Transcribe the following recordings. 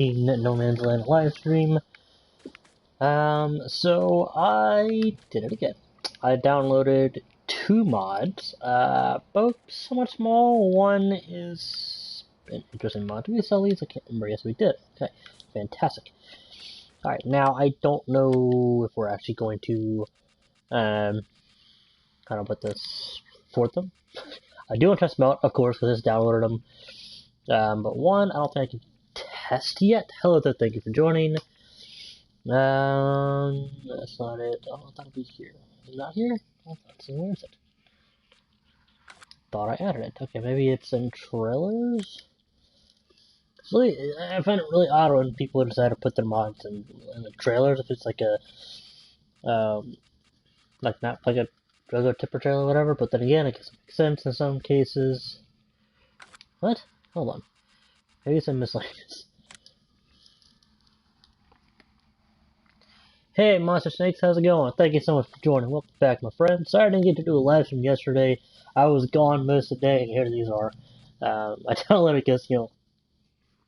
No Man's Land live stream. So I did it again. I downloaded 2 mods, both somewhat small. One is an interesting mod. Did we sell these? I can't remember. Yes, we did. Okay, fantastic. Alright, now I don't know if we're actually going to, kind of put this for them. I do want to test them out, of course, because I just downloaded them. But one, I don't think I can test yet. Hello there, thank you for joining. That's not it. Oh, that'll be here. Is it not here? Oh, where is it? Thought I added it. Okay, maybe it's in trailers? It's really, I find it really odd when people decide to put their mods in the trailers. If it's like a, like not like a regular tipper trailer or whatever, but then again, I guess it makes sense in some cases. What? Hold on. Maybe it's a miscellaneous. Hey, Monster Snakes, how's it going? Thank you so much for joining. Welcome back, my friend. Sorry I didn't get to do a live stream yesterday. I was gone most of the day, and here these are. I downloaded because, you know,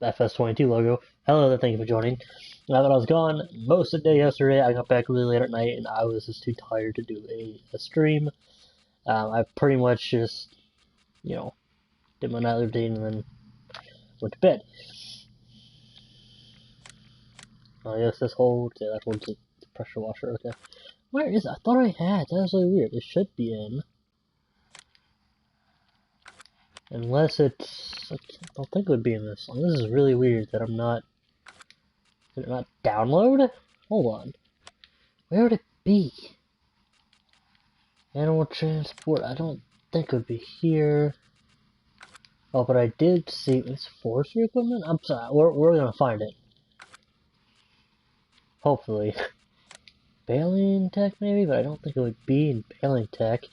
FS19 logo. Hello there, thank you for joining. Now that I was gone most of the day yesterday, I got back really late at night, and I was just too tired to do a stream. I pretty much just, you know, did my night routine and then went to bed. I guess this holds, yeah, that holds the pressure washer, okay. Where is it? I thought I had, that was really weird. It should be in. Unless it's, I don't think it would be in this one. This is really weird that I'm not, did it not download? Hold on. Where would it be? Animal transport, I don't think it would be here. Oh, but I did see, it's forestry equipment? I'm sorry, we're gonna find it. Hopefully. Baling tech maybe, but I don't think it would be in baling tech.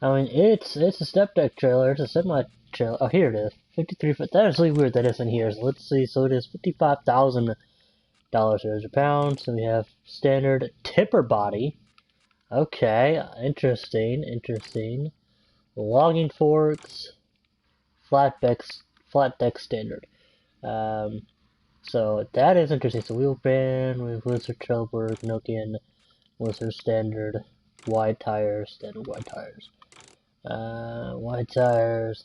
I mean, it's a step deck trailer, it's a semi trailer. Oh, here it is. 53 foot. That is really weird that it's in here. So let's see. So it is $55,000 or pounds. So we have standard tipper body. Okay, interesting. Logging forks, flat deck standard. So that is interesting. So wheel brand, we have Blizzard, Trailberg, Nokian, Blizzard standard, wide tires, standard wide tires. Wide tires.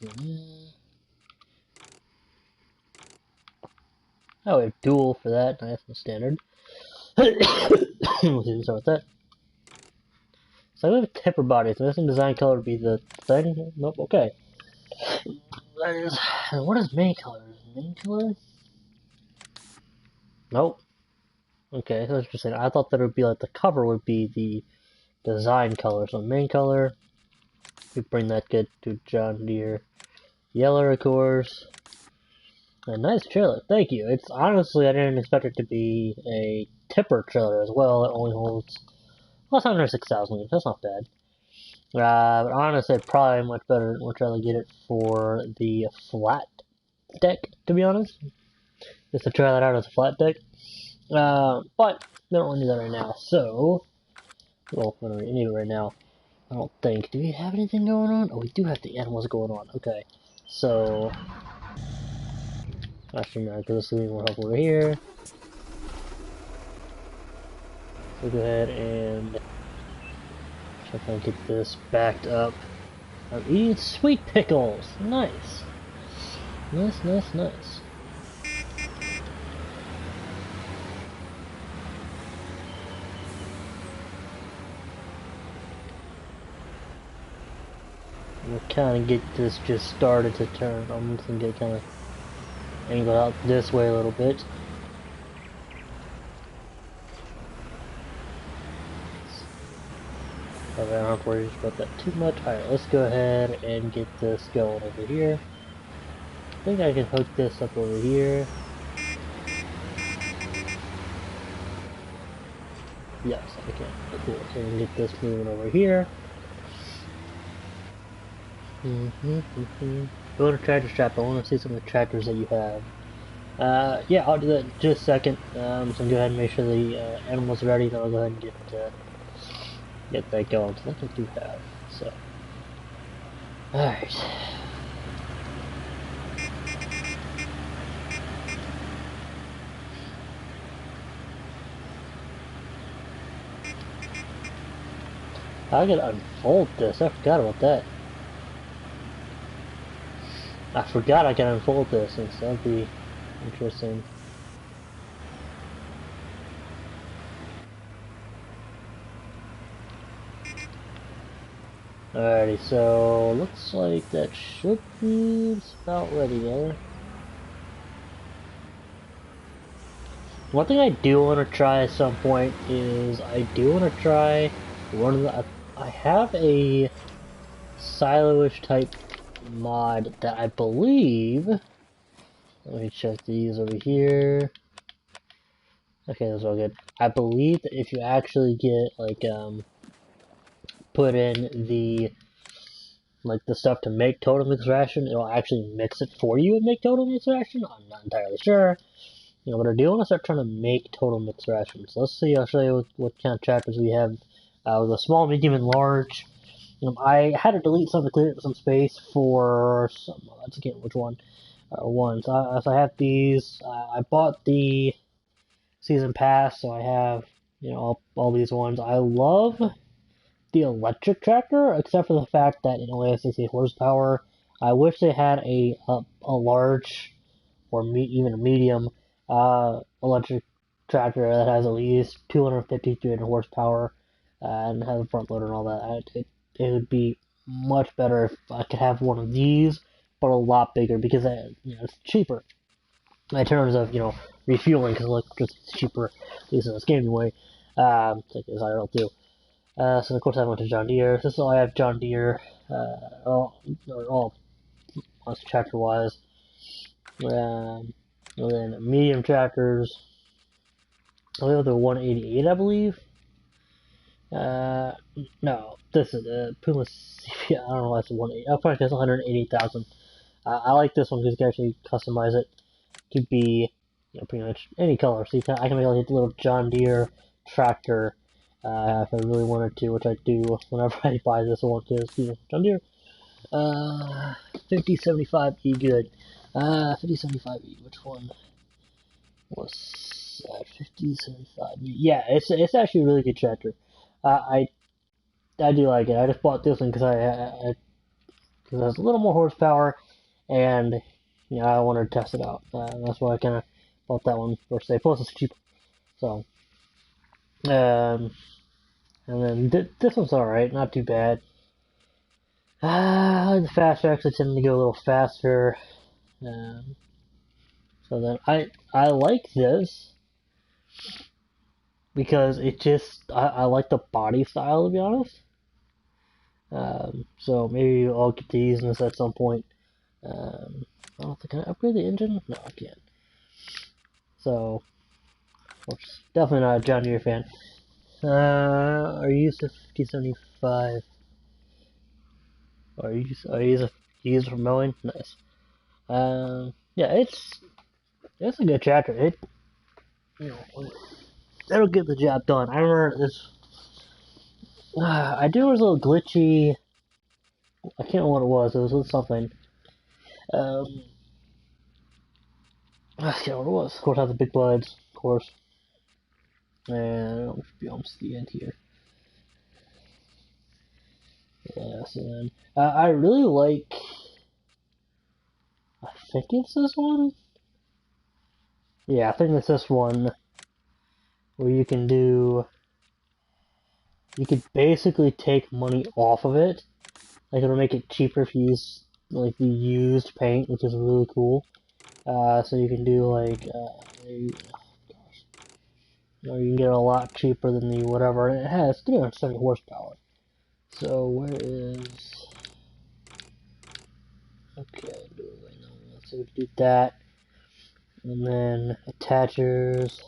Oh, we have dual for that. Nice and standard. We'll start with that. So I have tipper body. So this design color would be the thing. Nope. Okay. What is main color? Main color? Nope. Okay, so that's interesting. I thought that it would be like the cover would be the design color. So main color. We bring that good to John Deere. Yellow, of course. A nice trailer, thank you. It's honestly, I didn't expect it to be a tipper trailer as well. It only holds, well, it's under 6,000 liters. That's not bad. But honestly, I'd probably much rather get it for the flat deck, to be honest. Just to try that out as a flat deck. But we don't want to do that right now. So, well, we don't really need it right now. I don't think. Do we have anything going on? Oh, we do have the animals going on. Okay, so. Actually, no, because this will be more helpful over here. So go ahead and try to get this backed up. I'm eating sweet pickles. Nice. Nice. We'll kind of get this just started to turn. I'm just going to get kind of angle out this way a little bit. I don't have to worry about that too much. Alright, let's go ahead and get this going over here. I think I can hook this up over here. Yes, I can. Cool. So we can get this moving over here. Go to tractor strap. I want to see some of the tractors that you have. Yeah, I'll do that in just a second. So go ahead and make sure the animals are ready. Then I'll go ahead and get that going. So that's what I do have. So, alright. I can unfold this. I forgot about that. I forgot I can unfold this, and so that'd be interesting. Alrighty, so looks like that should be about ready there. One thing I do want to try at some point is I do want to try one of the. I have a silo-ish type mod that I believe. Let me check these over here. Okay, that's all good. I believe that if you actually get like put in the stuff to make total mix ration, it'll actually mix it for you and make total mix ration. I'm not entirely sure. You know, but I do want to start trying to make total mix rations. So let's see. I'll show you what kind of tractors we have. The small, medium, and large. I had to delete some to clear up some space for some. Let's get which one. Ones. So I have these. I bought the season pass, so I have all these ones. I love the electric tractor, except for the fact that it only has 60 horsepower. I wish they had a large or even a medium electric tractor that has at least 250, 300 horsepower and has a front loader and all that. It would be much better if I could have one of these, but a lot bigger because it's cheaper in terms of refueling because electricity is cheaper, at least in this game anyway. Like as IRL too. So of course I went to John Deere. This is all I have John Deere. All tractor wise. And then medium tractors. I have the 188, I believe. No, this is Puma. I don't know why it's 180. I'll probably guess 188,000. I like this one because you can actually customize it to be pretty much any color. So I can make like a little John Deere tractor if I really wanted to, which I do whenever I buy this one because John Deere. 5075E good. 5075E. Which one was 5075E? Yeah, it's actually a really good tractor. I do like it. I just bought this one because because it has a little more horsepower, and I wanted to test it out. That's why I kind of bought that one first day. Plus, it's cheaper. So, and then this one's all right, not too bad. The fast tracks tend to go a little faster. So then I like this because it just I like the body style, to be honest. So maybe I'll get to using this at some point. I don't think I upgrade the engine. No, I can't. So definitely not a John Deere fan. Are you used to 5075? Are you use for mowing? Nice. Yeah, it's a good tractor. You know, it'll get the job done. I remember this. I do it was a little glitchy. I can't remember what it was. It was with something. Um, I can't remember what it was. Of course, I have the big buds, of course. And I'll be almost the end here. Yeah, so then I really like. I think it's this one. Yeah, I think it's this one where you can do. You could basically take money off of it. Like it'll make it cheaper if you use like the used paint, which is really cool. So you can do like, or you can get it a lot cheaper than the whatever. And it has 370 horsepower. So where is? Okay, do it right now. Let's see if we do that. And then attachers.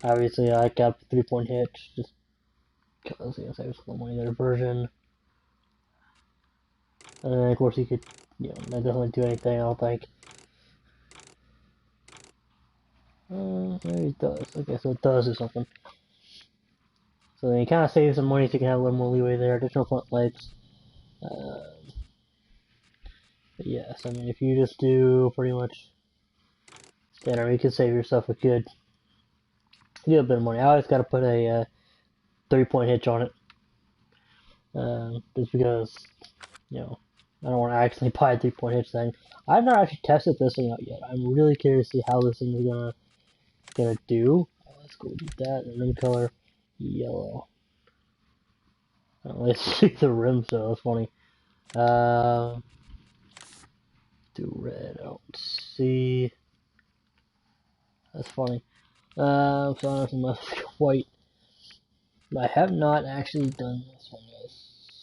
Obviously, I got the 3-point hitch just because I save some money there version. And then of course you could, that doesn't do anything. I don't think. Maybe it does. Okay, so it does do something. So then you kind of save some money so you can have a little more leeway there. Additional front lights. But yes, I mean, if you just do pretty much standard, you can save yourself a good bit of money. I always got to put a 3-point hitch on it. Just because, you know, I don't want to actually buy a 3-point hitch thing. I've not actually tested this thing out yet. I'm really curious to see how this thing is gonna do. Let's go do that. And rim color, yellow. Let's see the rims though. That's funny. Do red. I don't see. That's funny. So I must be white. But I have not actually done this one yet.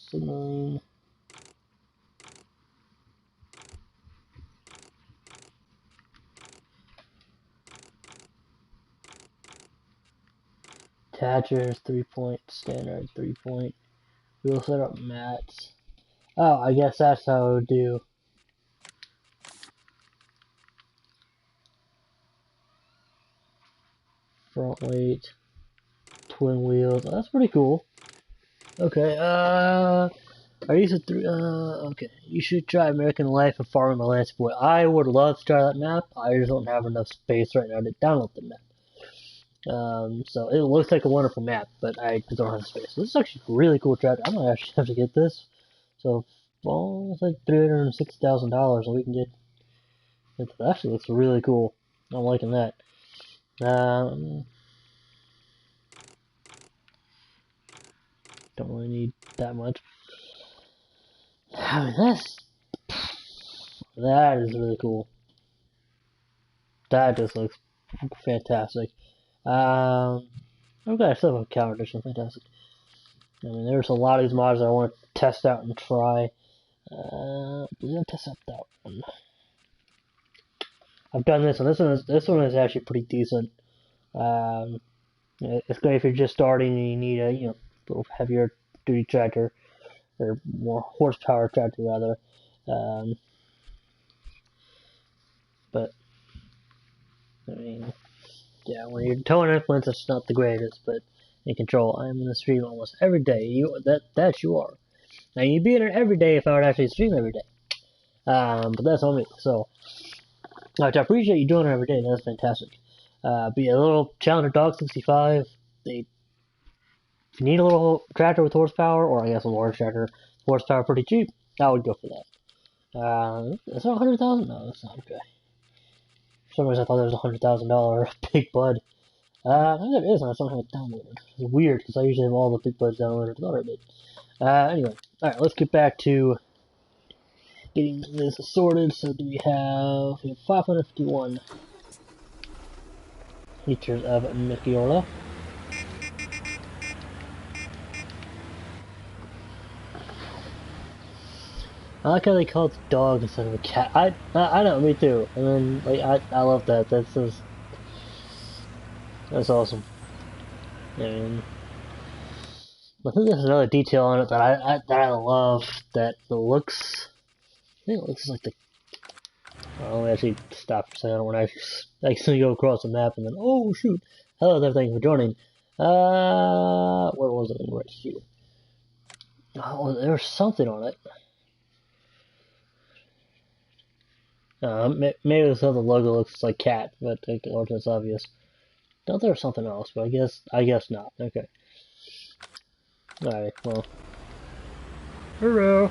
Signaling. Attachers, 3-point, standard, 3-point. We'll set up mats. Oh, I guess that's how it would do. Front weight, twin wheels. Oh, that's pretty cool. Okay, are you okay. You should try American Life and Farming by Lance Boy. I would love to try that map. I just don't have enough space right now to download the map. So it looks like a wonderful map, but I don't have the space. This is actually a really cool track. I might actually have to get this. So, well, it's like $360,000, and we can get it. Actually looks really cool. I'm liking that. Don't really need that much. I mean, that is really cool. That just looks fantastic. Okay, I still have a counter edition. Fantastic. I mean, there's a lot of these mods that I want to test out and try. We're gonna test out that one. I've done this one. This one is actually pretty decent. It's great if you're just starting and you need a little heavier duty tractor or more horsepower tractor rather. But I mean, yeah, when you're towing influence, it's not the greatest, but in control, I'm in the stream almost every day. That you are. Now you'd be in it every day if I would actually stream every day. But that's on me. So, I appreciate you doing it every day. That's fantastic. Be a little Challenger Dog 65. If you need a little tractor with horsepower, or I guess a large tractor, horsepower pretty cheap, I would go for that. Is that 100,000? No, that's not okay. For some reason I thought there was $100,000 big bud. I think it is, and I don't have it downloaded. It's weird, because I usually have all the big buds downloaded. I thought I did. Anyway, alright, let's get back to getting this sorted. So we have 551 liters of Michiola. I like how they call it a dog instead of a cat. I know, me too. And then like I love that. That's awesome. And I think there's another detail on it that I love. That the looks. I think it looks like the. I'll actually stop for a second. I don't want to actually go across the map and then oh shoot. Hello there, thank you for joining. Where was it? Right here. Oh, there's something on it. Maybe it's how the logo looks like cat, but it's obvious. Don't there something else, but I guess not. Okay. Alright, well. Hello.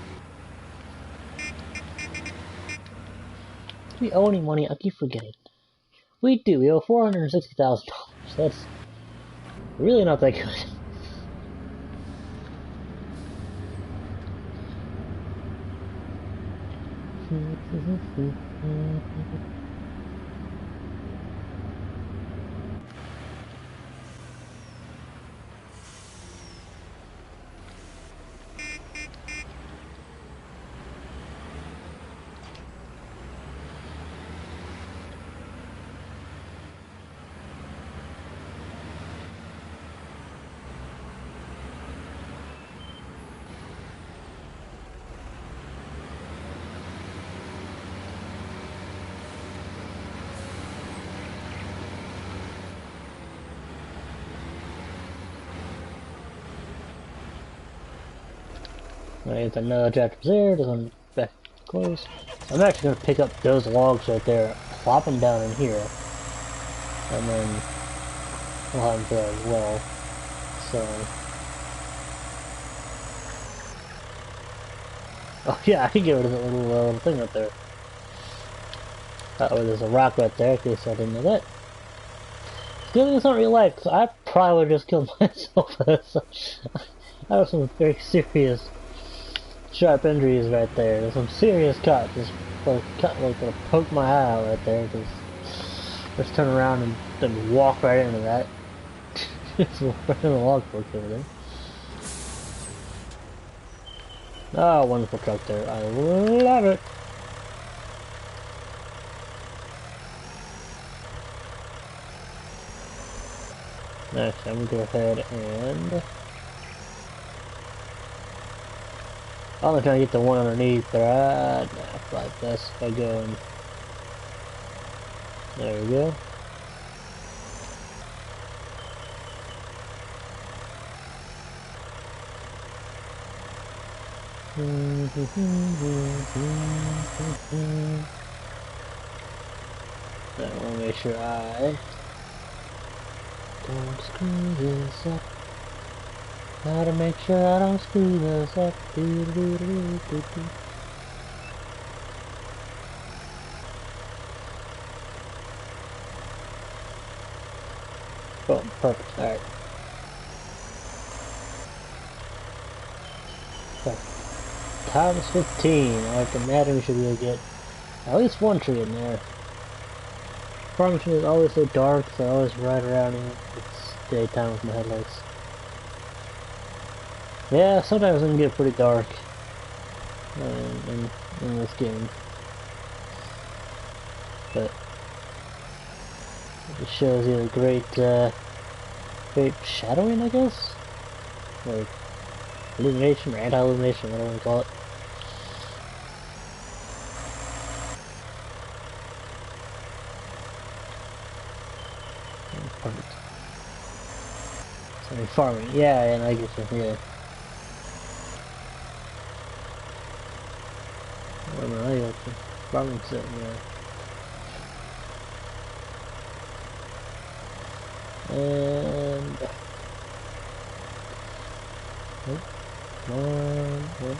Do we owe any money? I keep forgetting. We do. We owe $460,000. That's really not that good. Alright, another chapter there, there's one back close. I'm actually going to pick up those logs right there, plop them down in here, and then we'll have them there as well. So, Oh yeah, I can get rid of that little thing right there. Oh, there's a rock right there, in case I didn't know that. It's good it's not real life, because I probably would have just killed myself for this. I have some very serious sharp injuries right there. There's some serious cut. Just like gonna poke my eye out right there. Just turn around and then walk right into that. Just right in the log fork over there. Oh, wonderful truck there. I love it. Next, I'm gonna go ahead and I'm gonna try to get the one underneath there. Nah, probably best if I go and there we go. I want to make sure I don't screw this up. Gotta make sure I don't screw this up. Doo -doo -doo -doo -doo. Oh, perfect. Alright. So, times 15. I can imagine we should be able to get at least one tree in there. Farm machine is always so dark, so I always ride around in it's daytime with my headlights. Yeah, sometimes it can get pretty dark in this game. But it shows you a great shadowing, I guess? Or illumination, or anti-illumination, whatever you call it. Perfect. So farming, yeah, and I get you, yeah. What am I up to? Farming sitting, yeah. And oh, come on, oh.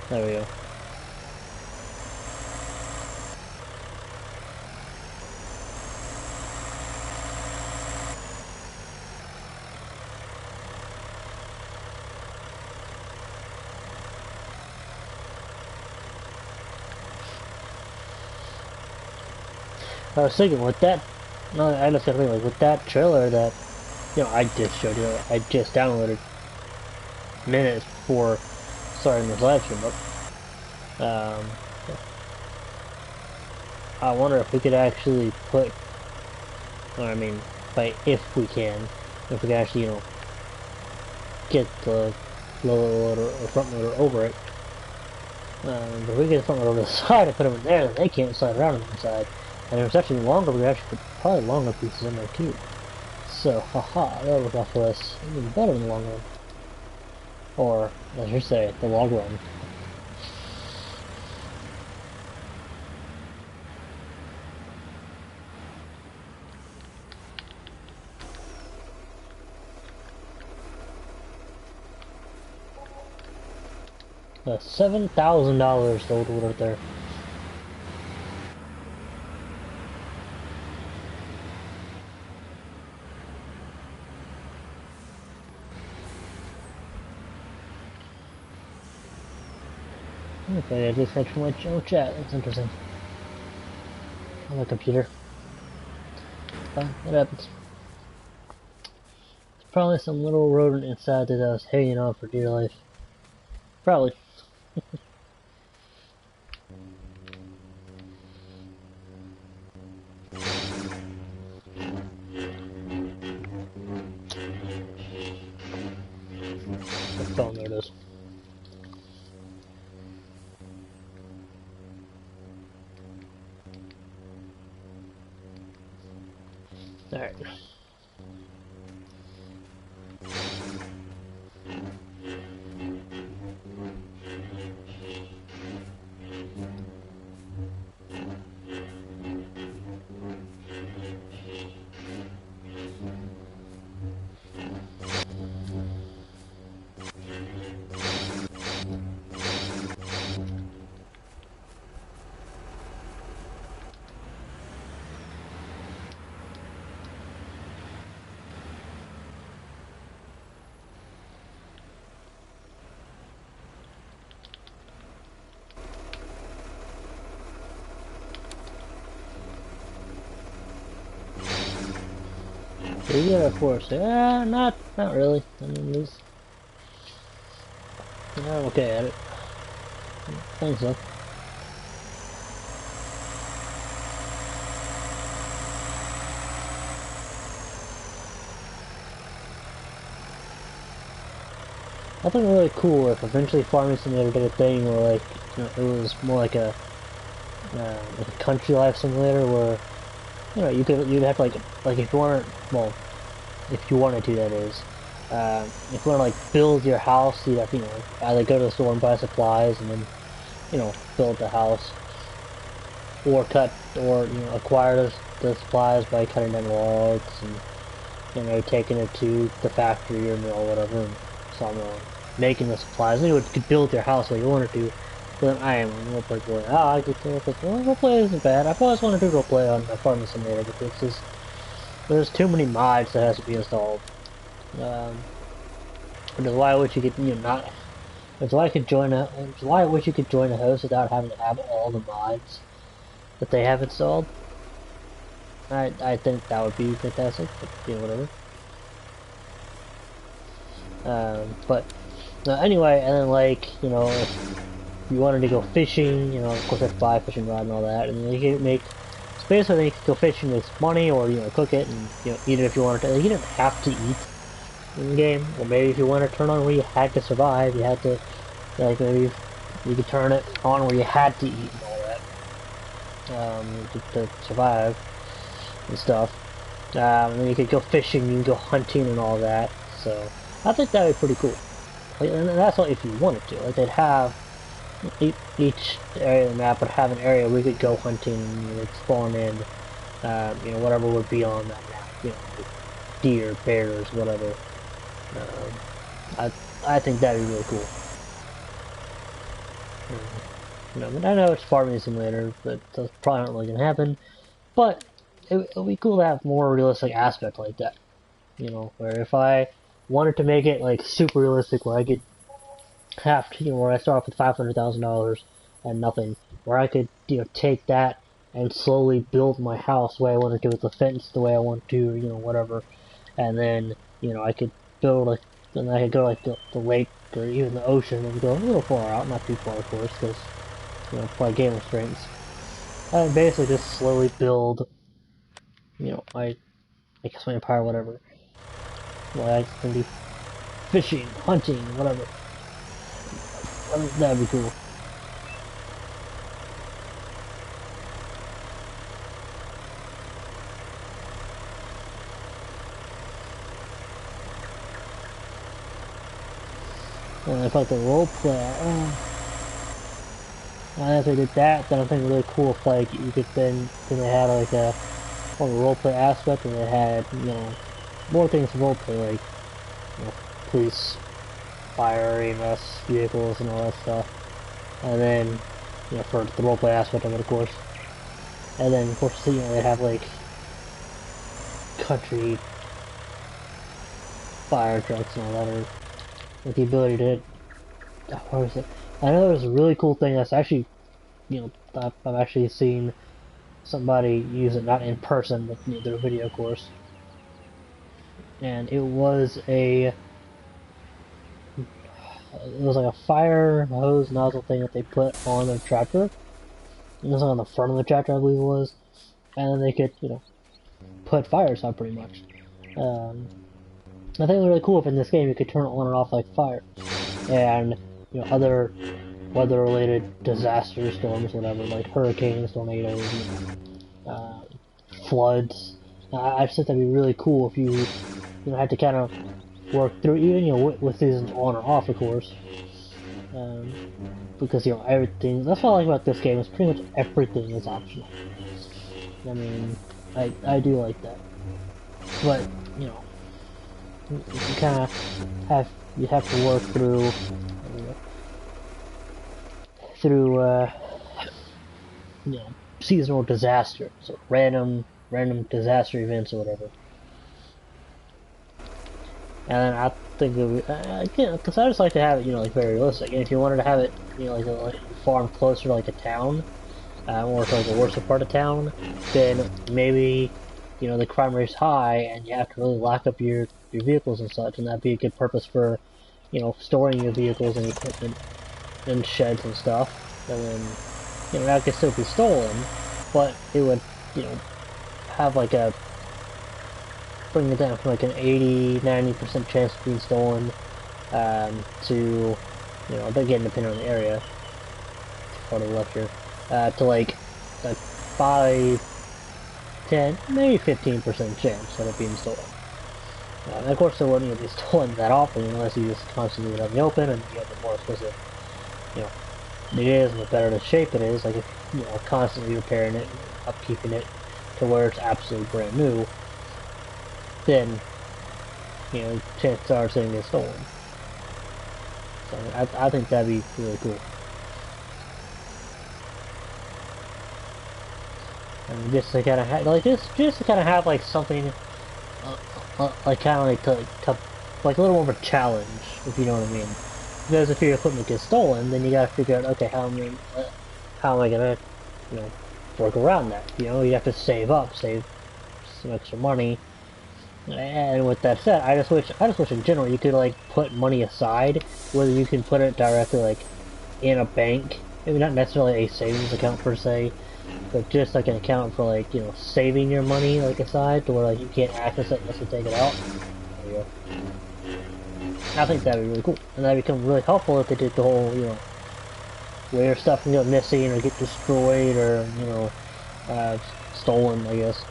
There we go. I was thinking with that, no, I just gotta think like with that trailer that, I just showed you, I just downloaded minutes before starting this live stream up. I wonder if we could actually put, or I mean, by if we can actually, get the lower loader or front loader over it. But if we get the front loader over the side and put them in there, then they can't slide around on the inside. And if it's actually longer, we actually put probably longer pieces in there too. So, haha, that'll work out for us even better in the long run. Or, as you say, the long run. $7,000 sold right there. Okay, I just had my chat. That's interesting. On the computer. Fine, it happens. There's probably some little rodent inside that I was hanging on for dear life. Probably. Oh, there it is. Alright. Is it a force? Yeah, not really. I mean, it's, I'm okay at it. I think so. I think it really cool if eventually Farming Simulator did a thing where, like, it was more like a country life simulator where, you'd have to, like if you weren't, well, if you wanted to, that is. If you want to like build your house, you'd have to, either go to the store and buy supplies and then, build the house, or acquire the supplies by cutting down logs and, taking it to the factory or mill or whatever, and sawmill, and making the supplies. And you could build your house like you wanted to. But then I am on roleplay going, I get to roleplay. Well, roleplay isn't bad. I've always wanted to roleplay on a Farming Simulator, but it's just, there's too many mods that has to be installed. Which is why I wish you could, not. Which is why which is why I wish you could join a host without having to have all the mods that they have installed. I think that would be fantastic, but whatever. But anyway, and then if you wanted to go fishing, of course I'd buy a fishing rod and all that, and then you could make space where you could go fishing, make money, or cook it and eat it if you wanted to. Like, you didn't have to eat in the game, or maybe if you want to turn on where you had to survive, you had to, like, maybe you could turn it on where you had to eat and all that, to survive and stuff. And then you could go fishing, you can go hunting and all that. So I think that would be pretty cool. Like, and that's all if you wanted to. Like, they'd have each area of the map would have an area where you could go hunting and you'd spawn in, whatever would be on that map. Deer, bears, whatever. I think that'd be really cool. But I know it's Farming Simulator, but that's probably not really gonna happen. But it'd be cool to have more realistic aspect like that. Where if I wanted to make it like super realistic, where I could have to, where I start off with $500,000 and nothing, where I could, take that and slowly build my house the way I want to, with the fence the way I want to, whatever, and then, I could build like, then I could go like the lake or even the ocean and go a little far out, not too far of course, because, play game restraints, and basically just slowly build, I guess my empire, whatever. Well, I can do fishing, hunting, whatever. That'd be cool. And if like the roleplay, and if they did that, then I think it'd be really cool if like you could then they had like a roleplay aspect, and they had more things to roleplay, like police, fire, EMS, vehicles, and all that stuff. And then for the roleplay aspect of it, of course. And then of course they have like country fire trucks and all that, or with the ability to, what was it? I know there's a really cool thing that's actually, I've actually seen somebody use it, not in person, but through video course. And it was like a fire hose nozzle thing that they put on their tractor. It was on the front of the tractor, I believe it was. And then they could, put fires out pretty much. I think it was really cool if in this game you could turn it on and off like fire. And, other weather-related disasters, storms, whatever, like hurricanes, tornadoes, floods. I just think that'd be really cool if you, had to kind of work through, even, with seasons on or off, of course. Because, everything, that's what I like about this game, is pretty much everything is optional. I mean, I do like that. But, you kind of have to work through seasonal disaster, so random disaster events or whatever. And then I think it would, again, because I just like to have it, like very realistic. And if you wanted to have it, like a farm closer to like a town, or to like a worse part of town, then maybe you know, the crime rate's high and you have to really lock up your vehicles and such, and that'd be a good purpose for, you know, storing your vehicles and equipment in sheds and stuff. And then, you know, that could still be stolen, but it would, you know, have like a, bring it down from like an 80-90% chance of being stolen, to, you know, again, depending on the area, too far to the left here, to like a 5, 10, maybe 15% chance of it being stolen. And of course, it wouldn't even be stolen that often unless you just constantly leave it out in the open, and you have the more expensive, you know, it is, and the better the shape it is. Like if you know, constantly repairing it, and upkeeping it to where it's absolutely brand new, then you know, chances are it's going to get stolen. So I think that'd be really cool. And just to kind of like just to kind of have like something like kind of like to like a little more of a challenge, if you know what I mean. Because if your equipment gets stolen, then you got to figure out, okay, how am I gonna, you know, work around that? You know, you have to save up, save some extra money. And with that said, I just wish in general you could like put money aside, whether you can put it directly like in a bank, maybe not necessarily a savings account per se, but just like an account for like, you know, saving your money like aside to where like you can't access it unless you take it out. There you go. I think that'd be really cool, and that'd become really helpful if they did the whole, you know, where stuff can go missing or get destroyed or, you know, stolen, I guess.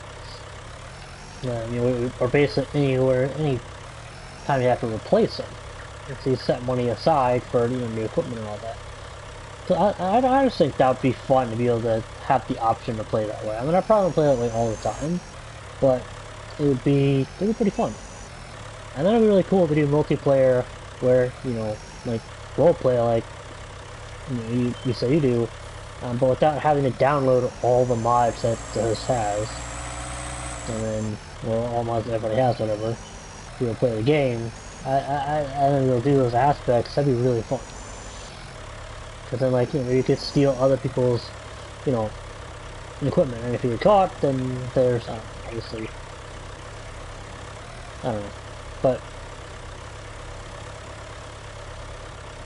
You know, or basically anywhere, any time you have to replace them. So you set money aside for, you know, new equipment and all that. So I just think that would be fun to be able to have the option to play that way. I mean, I probably don't play that way all the time, but it'd be pretty fun. And then it'd be really cool to do multiplayer where, you know, like roleplay, like you know, you say you do, but without having to download all the mods that this has, and then, well, all mods that everybody has, whatever, you'll play the game. I think you'll do those aspects. That'd be really fun. Because then, like, you know, you could steal other people's, you know, equipment, and if you get caught, then there's, obviously, I don't know, but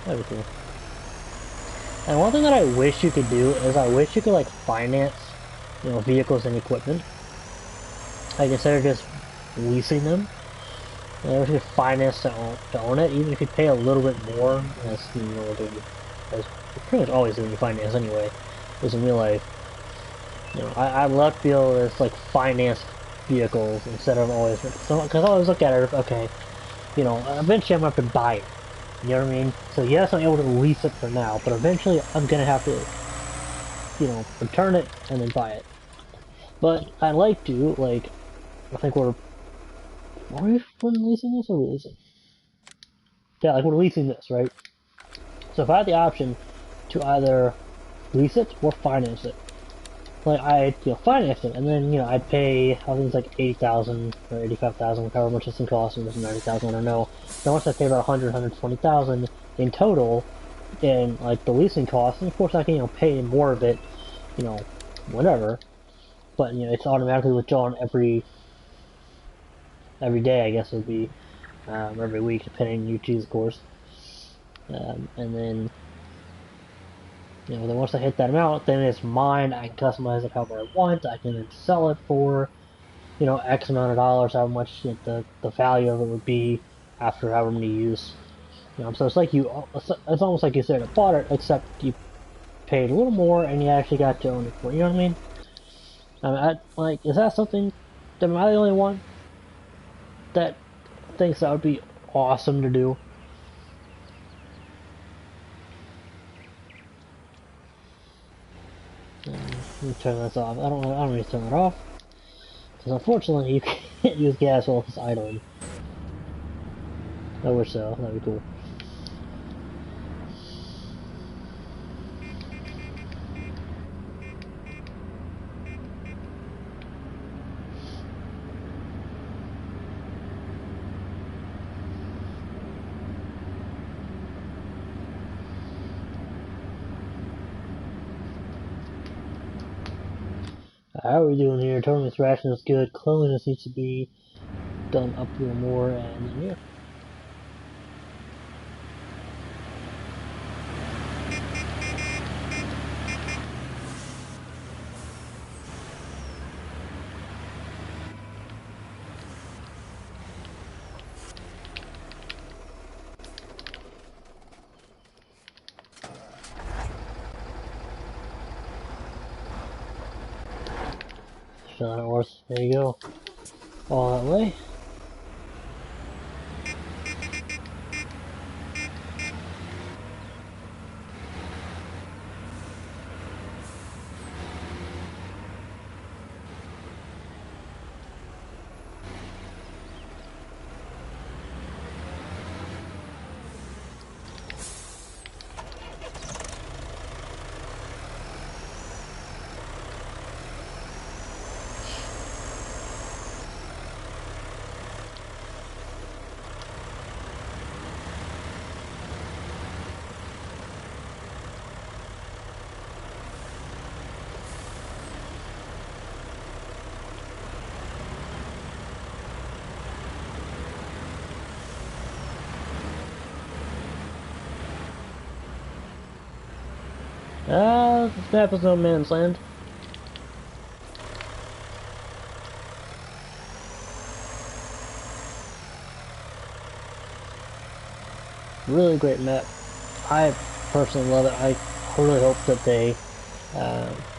that'd be cool. And one thing that I wish you could do is I wish you could like finance, you know, vehicles and equipment. Like instead of just leasing them, I wish you could finance to own it, even if you pay a little bit more, as you know, as pretty much always do when you finance anyway, is in real life. You know, I'd love to be able to just, like finance vehicles instead of always, so because I always look at it, okay, you know, eventually I'm gonna have to buy it. You know what I mean? So yes, I'm able to lease it for now, but eventually I'm gonna have to, you know, return it and then buy it. But I like to, like, I think are we leasing this or leasing? Yeah, like we're leasing this, right? So if I had the option to either lease it or finance it, like I'd, you know, finance it, and then, you know, I'd pay, I think it's like 80,000 or 85,000, however much this thing costs, and it's 90,000, I don't know. Then once I pay about 120,000 in total, in like the leasing costs, and of course I can, you know, pay more of it, you know, whatever. But you know, it's automatically withdrawn every day. I guess it would be every week, depending you choose, of course. And then you know, then once I hit that amount, then it's mine. I can customize it however I want. I can then sell it for, you know, X amount of dollars, how much, you know, the value of it would be after however many use. You know, so it's like it's almost like you said, bought it, except you paid a little more and you actually got to own it for. You know what I mean? Like, is that something? Am I the only one that thinks that would be awesome to do? Let me turn this off. I don't need to turn it off because unfortunately you can't use gas while it's idling. I wish so. That'd be cool. How are we doing here? Tournament ration is good. Cleanliness needs to be done up a little more, and then yeah. Shot horse. There you go. All that way. This map is no man's land. Really great map. I personally love it. I really hope that they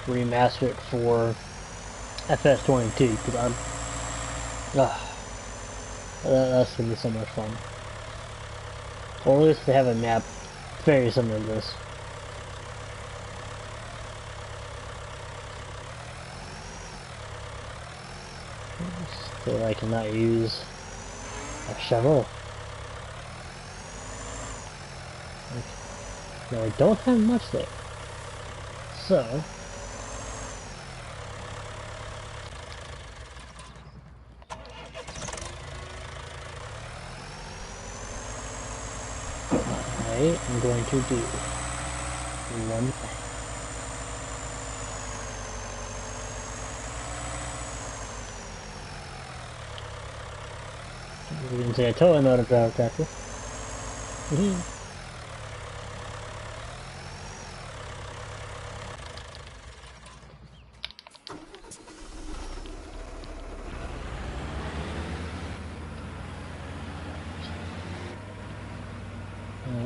remaster it for FS22 because that's gonna be so much fun. Or at least they have a map very similar to this. So I cannot use a shovel. No, I don't have much there. So I am going to do one thing. As you can see, I totally know how to drive a tractor.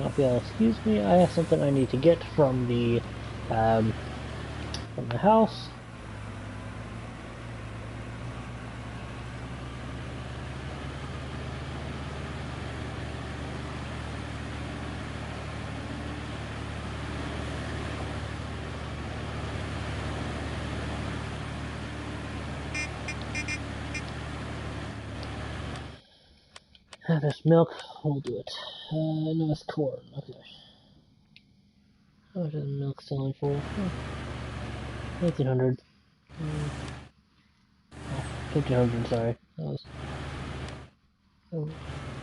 If you'll excuse me, I have something I need to get from the house. There's milk, we'll do it. No, it's corn, okay. How much is milk selling for? 1800. 1500, sorry.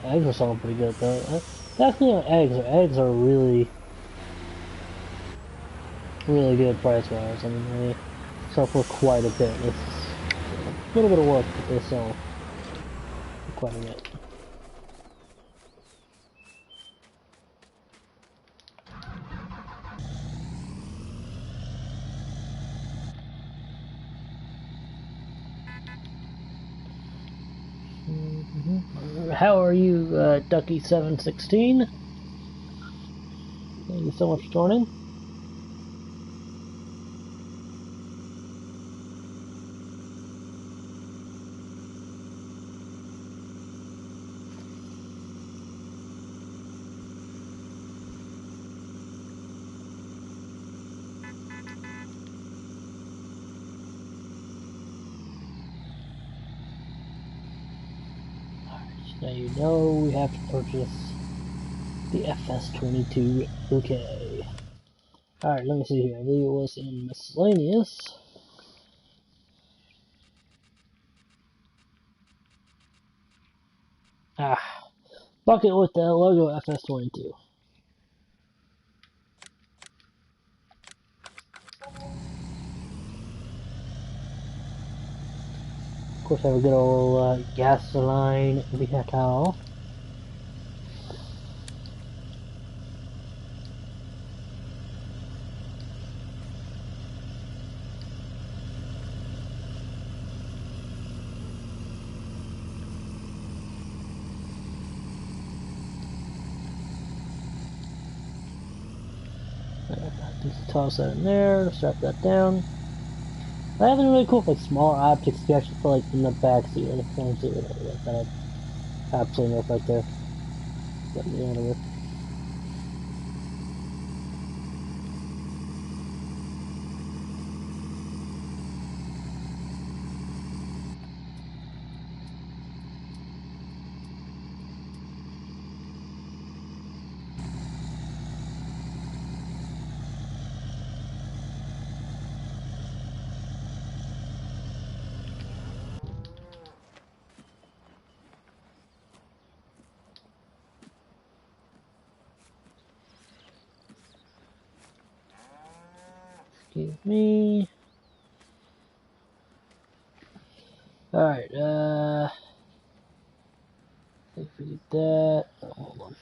Eggs are selling pretty good though. Definitely on eggs. Eggs are really good price wise. I mean, they sell for quite a bit. It's a little bit of work, but they sell for quite a bit. How are you, Ducky716? Thank you so much for joining. Now you know we have to purchase the FS22. Okay. Alright, let me see here. I believe it was in miscellaneous. Bucket with the logo FS22. course, have a good old gasoline vehicle. Just toss that in there, strap that down. I have been really cool with like smaller objects you actually put like in the back seat or the front seat or whatever. Like that absolutely no right there. But yeah, whatever. Excuse me. Alright, I think we did that. Oh, hold on.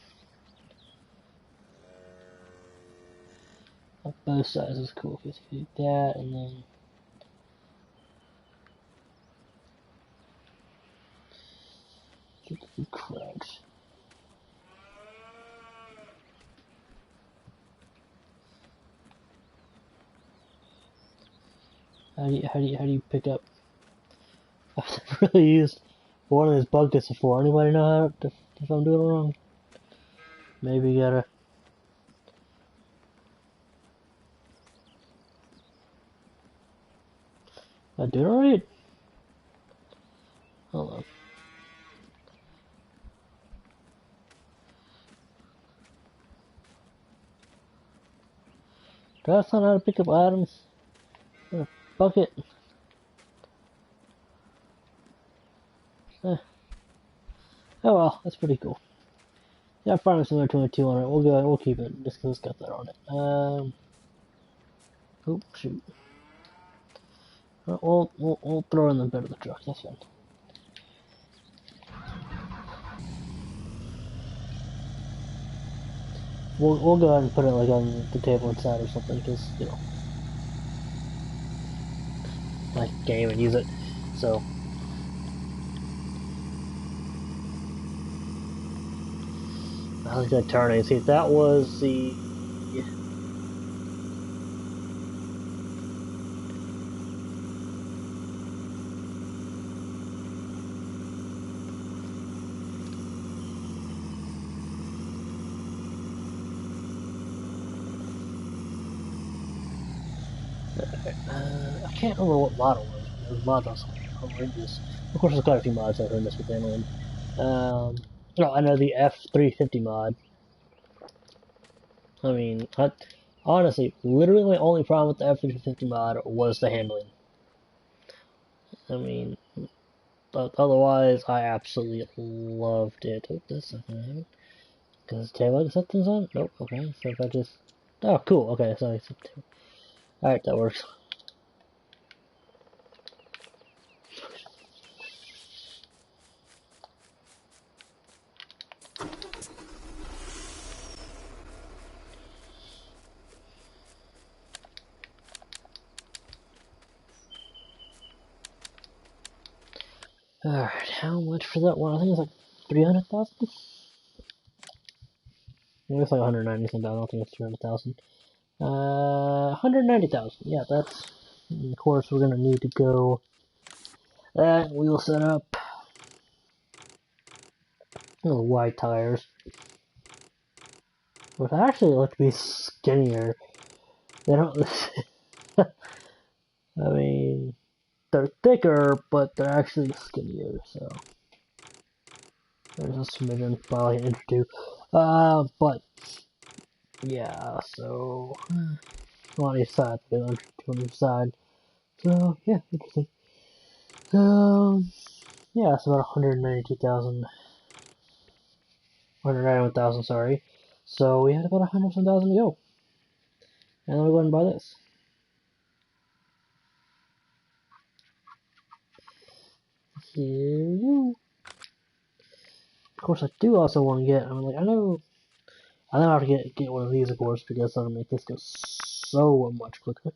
On both sides is cool. Because we did that and then crouch. How do you pick up? I've never really used one of these bug kits before. Anybody know how if I'm doing it wrong? Maybe you gotta. I do it right. Hold on. That's not how to pick up items. In a bucket. Eh. Oh well, that's pretty cool. Yeah, Farming Simulator 22 on it. We'll go. We'll keep it just because it's got that on it. Oh shoot. We'll throw it in the bed of the truck. That's fine. We'll go ahead and put it like on the table inside or something because you know I can't even use it. So. I was gonna turn and see if that was the. I can't remember what model it was. There was mods on some horrendous. Of course, there's quite a few mods that are horrendous with handling. No, I know the F350 mod. I mean, honestly, literally my only problem with the F350 mod was the handling. I mean, otherwise, I absolutely loved it. Oh, this not gonna happen. Does tail light acceptance on? Nope. Okay, so if I just. Oh, cool. Okay, so alright, that works. Alright, how much for that one? I think it's like 300,000? Maybe it's like 190,000. I don't think it's 300,000. 190,000. Yeah, that's. Of course, we're gonna need to go. That wheel setup. Little wide tires. Which actually look to be skinnier. They don't. I mean, they're thicker, but they're actually skinnier. So there's a smidgen, probably an inch or two. But yeah. So on each side, on each side. So yeah, interesting. Yeah, it's about 192,000, 191,000. Sorry. So we had about 100,000 to go, and then we go ahead and buy this. Of course, I do also want to get. I know how to get one of these, of course, because that'll make this go so much quicker.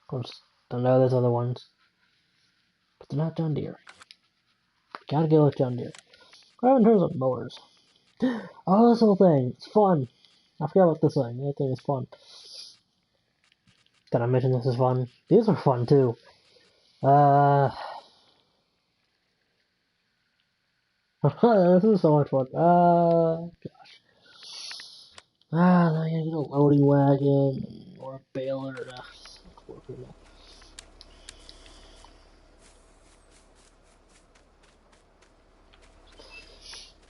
Of course, I know there's other ones, but they're not John Deere. Gotta go with John Deere. Well, in terms of mowers. Oh, this whole thing, it's fun. I forgot about this thing. That thing is fun. Did I mention this is fun? These are fun too. This is so much fun. Gosh. Then I gotta get a loading wagon or a baler.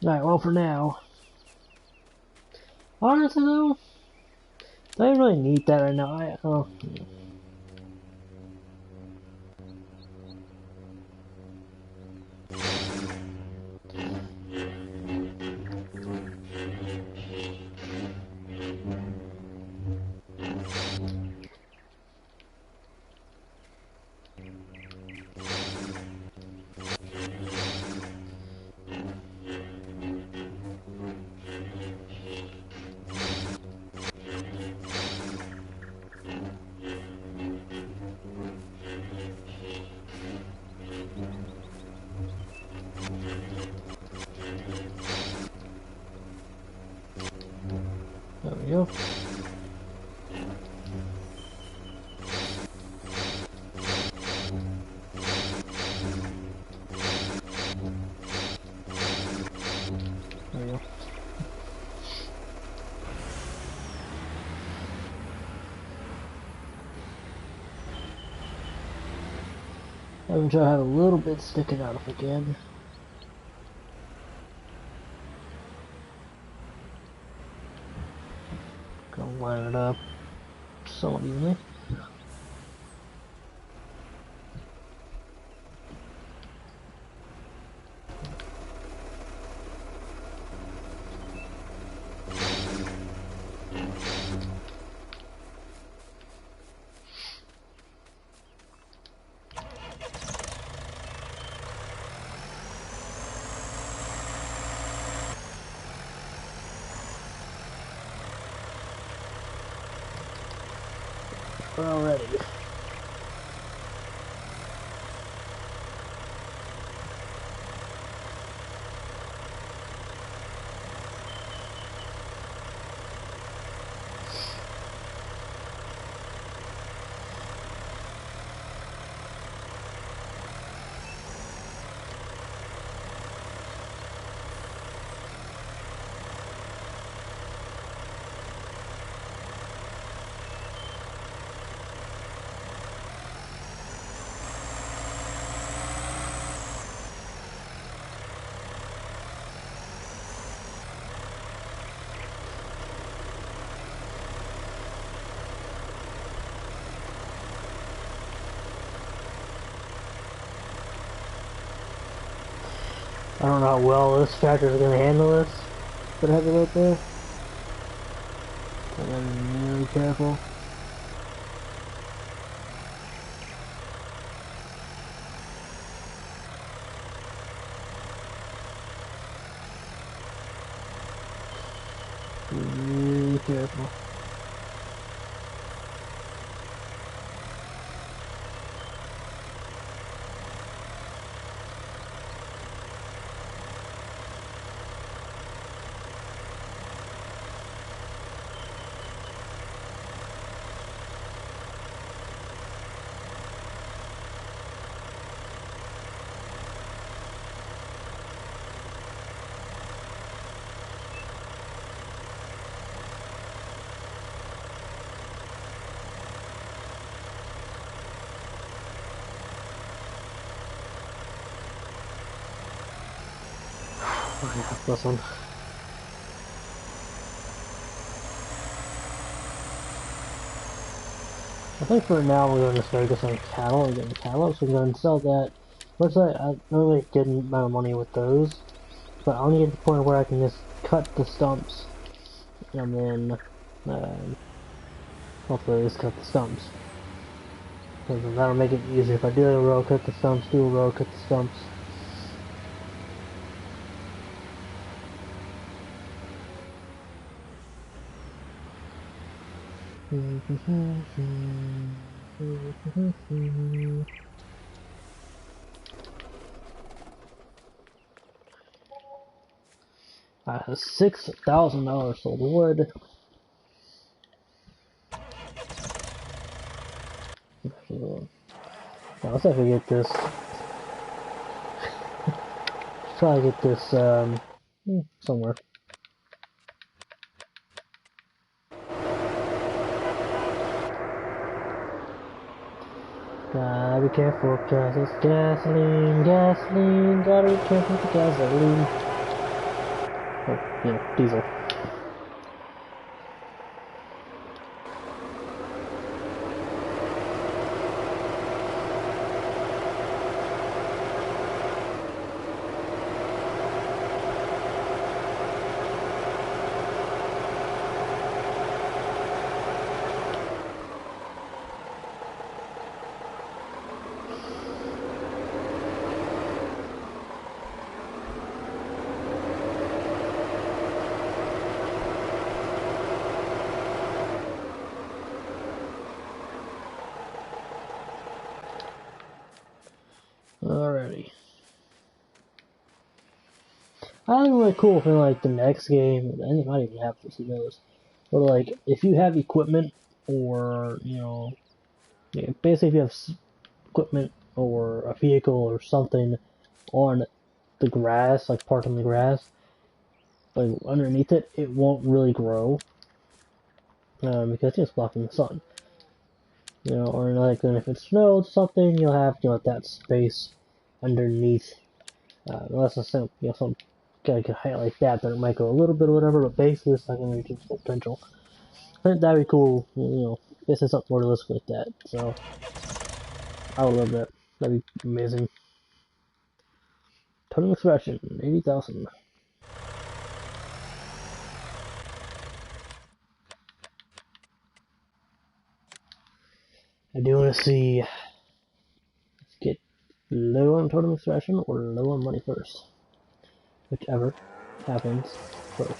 Alright, well, for now. Honestly, though, I don't really need that right now. There we go. There we go. I'm gonna try to have a little bit sticking out if I can. Gonna line it up somewhat evenly. Already. I don't know how well this tractor is going to handle this, but I have it right there. So I gotta be really careful. Be really careful. Okay, this one. I think for now we're going to start with some cattle and getting cattle, so we're going to sell that. Looks like I don't really get an amount of money with those, but I want to get to the point where I can just cut the stumps, and then hopefully just cut the stumps. Because that'll make it easier. If I do a row, cut the stumps, do a row, cut the stumps. I have $6,000 sold wood. Now let's actually get this. Try to get this somewhere. Gotta be careful cause it's gasoline, gasoline, gotta be careful with the gasoline. Oh, yeah, diesel. Alrighty. I think really cool for like the next game, and it might even have this, who knows. Or like, if you have equipment, or, you know, yeah, basically if you have equipment or a vehicle or something on the grass, like parked on the grass, like underneath it, it won't really grow, because it's blocking the sun. You know, or like if it snowed or something, you'll have, you know, that space underneath. Unless it's some, you know, some kind of height like that, then it might go a little bit or whatever, but basically it's not going to reach its full potential. I think that'd be cool, you know, this is something realistic like that, so I would love that. That'd be amazing. Total expression, 80,000. I do want to see, let's get low on total expression or low on money first. Whichever happens first.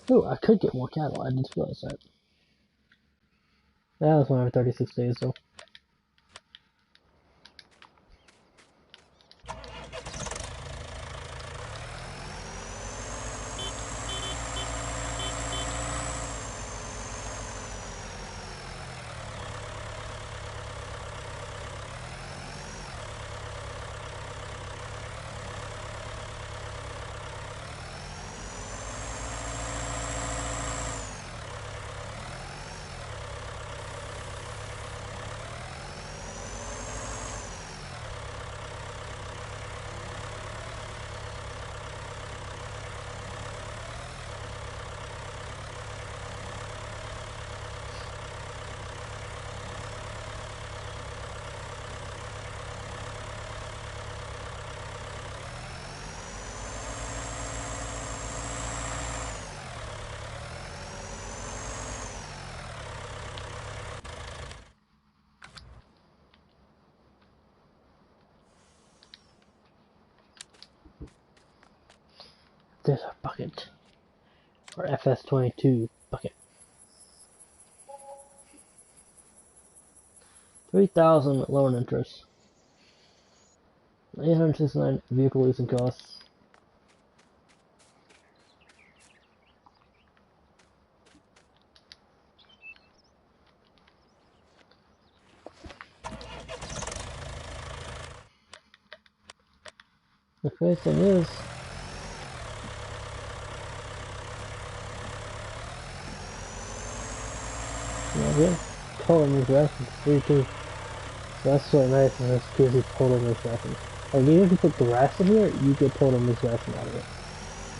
Oh, I could get more cattle. I didn't realize that. That was only every 36 days, though. There's our bucket. Our FS22 bucket. 3,000 loan interest. 869 vehicle leasing costs. The crazy thing is, you know, we have total new directions, 3-2. So that's really nice, and this gives you total new directions. Like even if you put grass in here, you get total mixed ration out of it.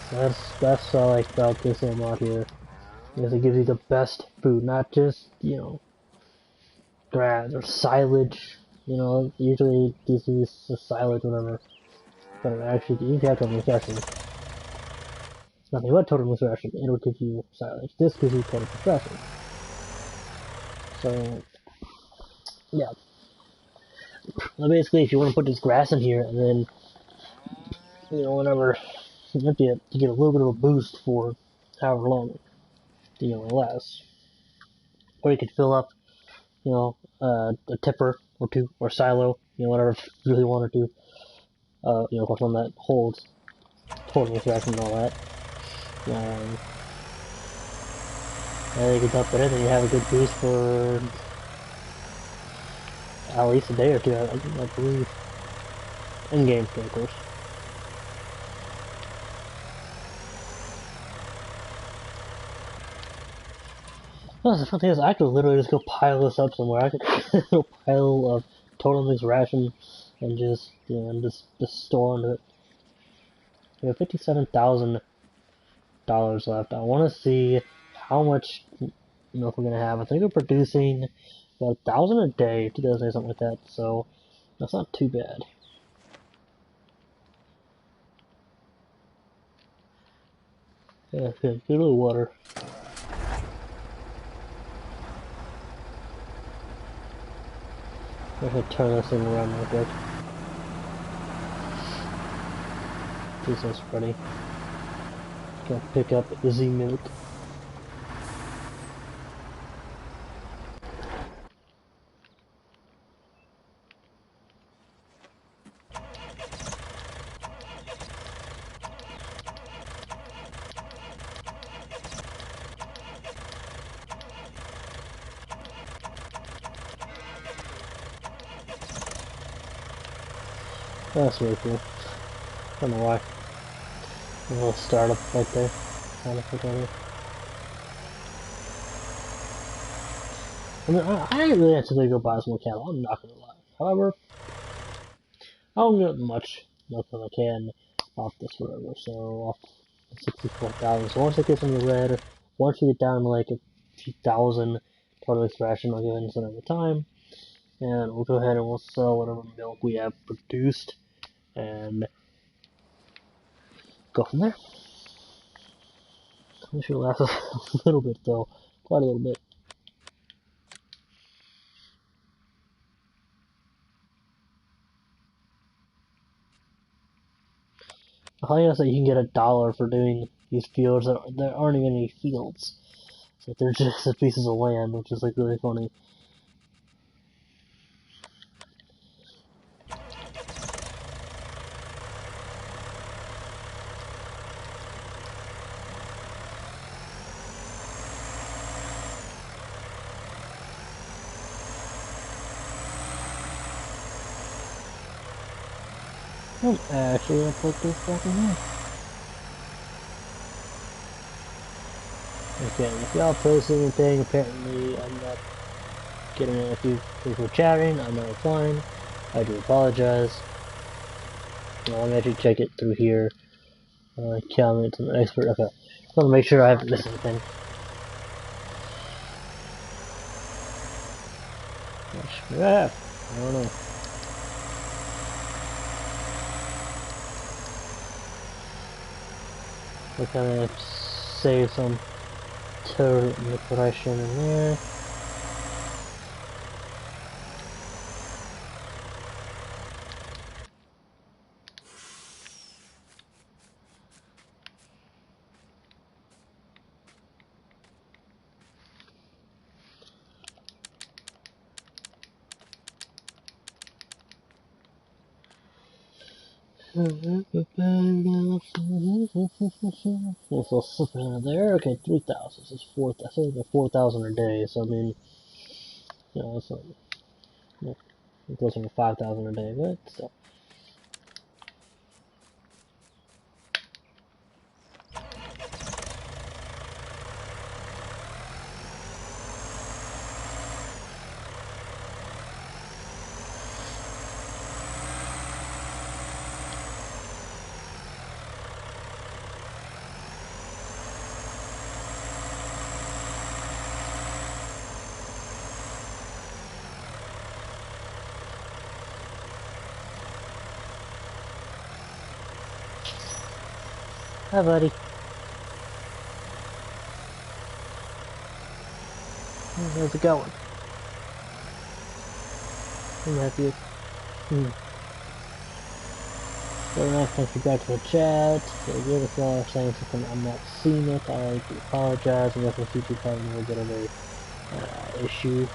So that's what I like about this little mod here. Because it gives you the best food, not just, you know, grass or silage. You know, usually these use the silage, whatever. But it actually, you have total mixed ration. It's nothing but total mixed ration. It'll give you silage. This gives you total mixed ration. So, yeah. So basically, if you want to put this grass in here, and then, you know, whenever you have to get a little bit of a boost for however long, you know, it lasts. Or you could fill up, you know, a tipper or two, or silo, you know, whatever you really want to do. You know, of course, one that holds total extraction and all that. And you can dump it in, and you have a good boost for at least a day or two, I believe. In-game, of course. No, the fun thing is, I could literally just go pile this up somewhere. I could a pile of total mixed ration and just, you know, and just store into it. We have $57,000 left. I want to see how much milk we're gonna have. I think we're producing about 1,000 a day, 2,000 something like that. So that's not too bad. Yeah, good little water. I'm gonna turn this thing around real quick. Do some spreading. Gonna pick up Izzy milk. That's really cool. I don't know why. A little startup right there. Kind of put on it. I mean, I didn't really have to go buy some more cattle, I'm not gonna lie. However, I don't get much milk as I can off this forever, so off 64,000. So once it gets in the red, once we get down to like a few thousand total extraction, I'll go ahead and set up the time, and we'll go ahead and we'll sell whatever milk we have produced, and go from there. This should last a little bit though, quite a little bit. I guess that you can get $1 for doing these fields that there aren't even any fields. So they're just pieces of land, which is like really funny. I'm actually gonna put this back in here. Okay, if y'all post anything, apparently I'm not getting it. If we're chatting, I'm not replying. I do apologize. Let me actually check it through here. Comments and expert. Okay. Just want to make sure I haven't missed anything. Yeah, I don't know. We're gonna save some total manipulation in there. Also something there. Okay, 3,000. This is 4,000. I think 4,000 a day. So I mean, you know, it's closer to 5,000 a day, but still. Hi, buddy. How's it going? I'm happy. So then I can go back to the chat. So the other fellow saying something I'm not seeing it. I do apologize. I'm guessing YouTube having a little bit of a issue.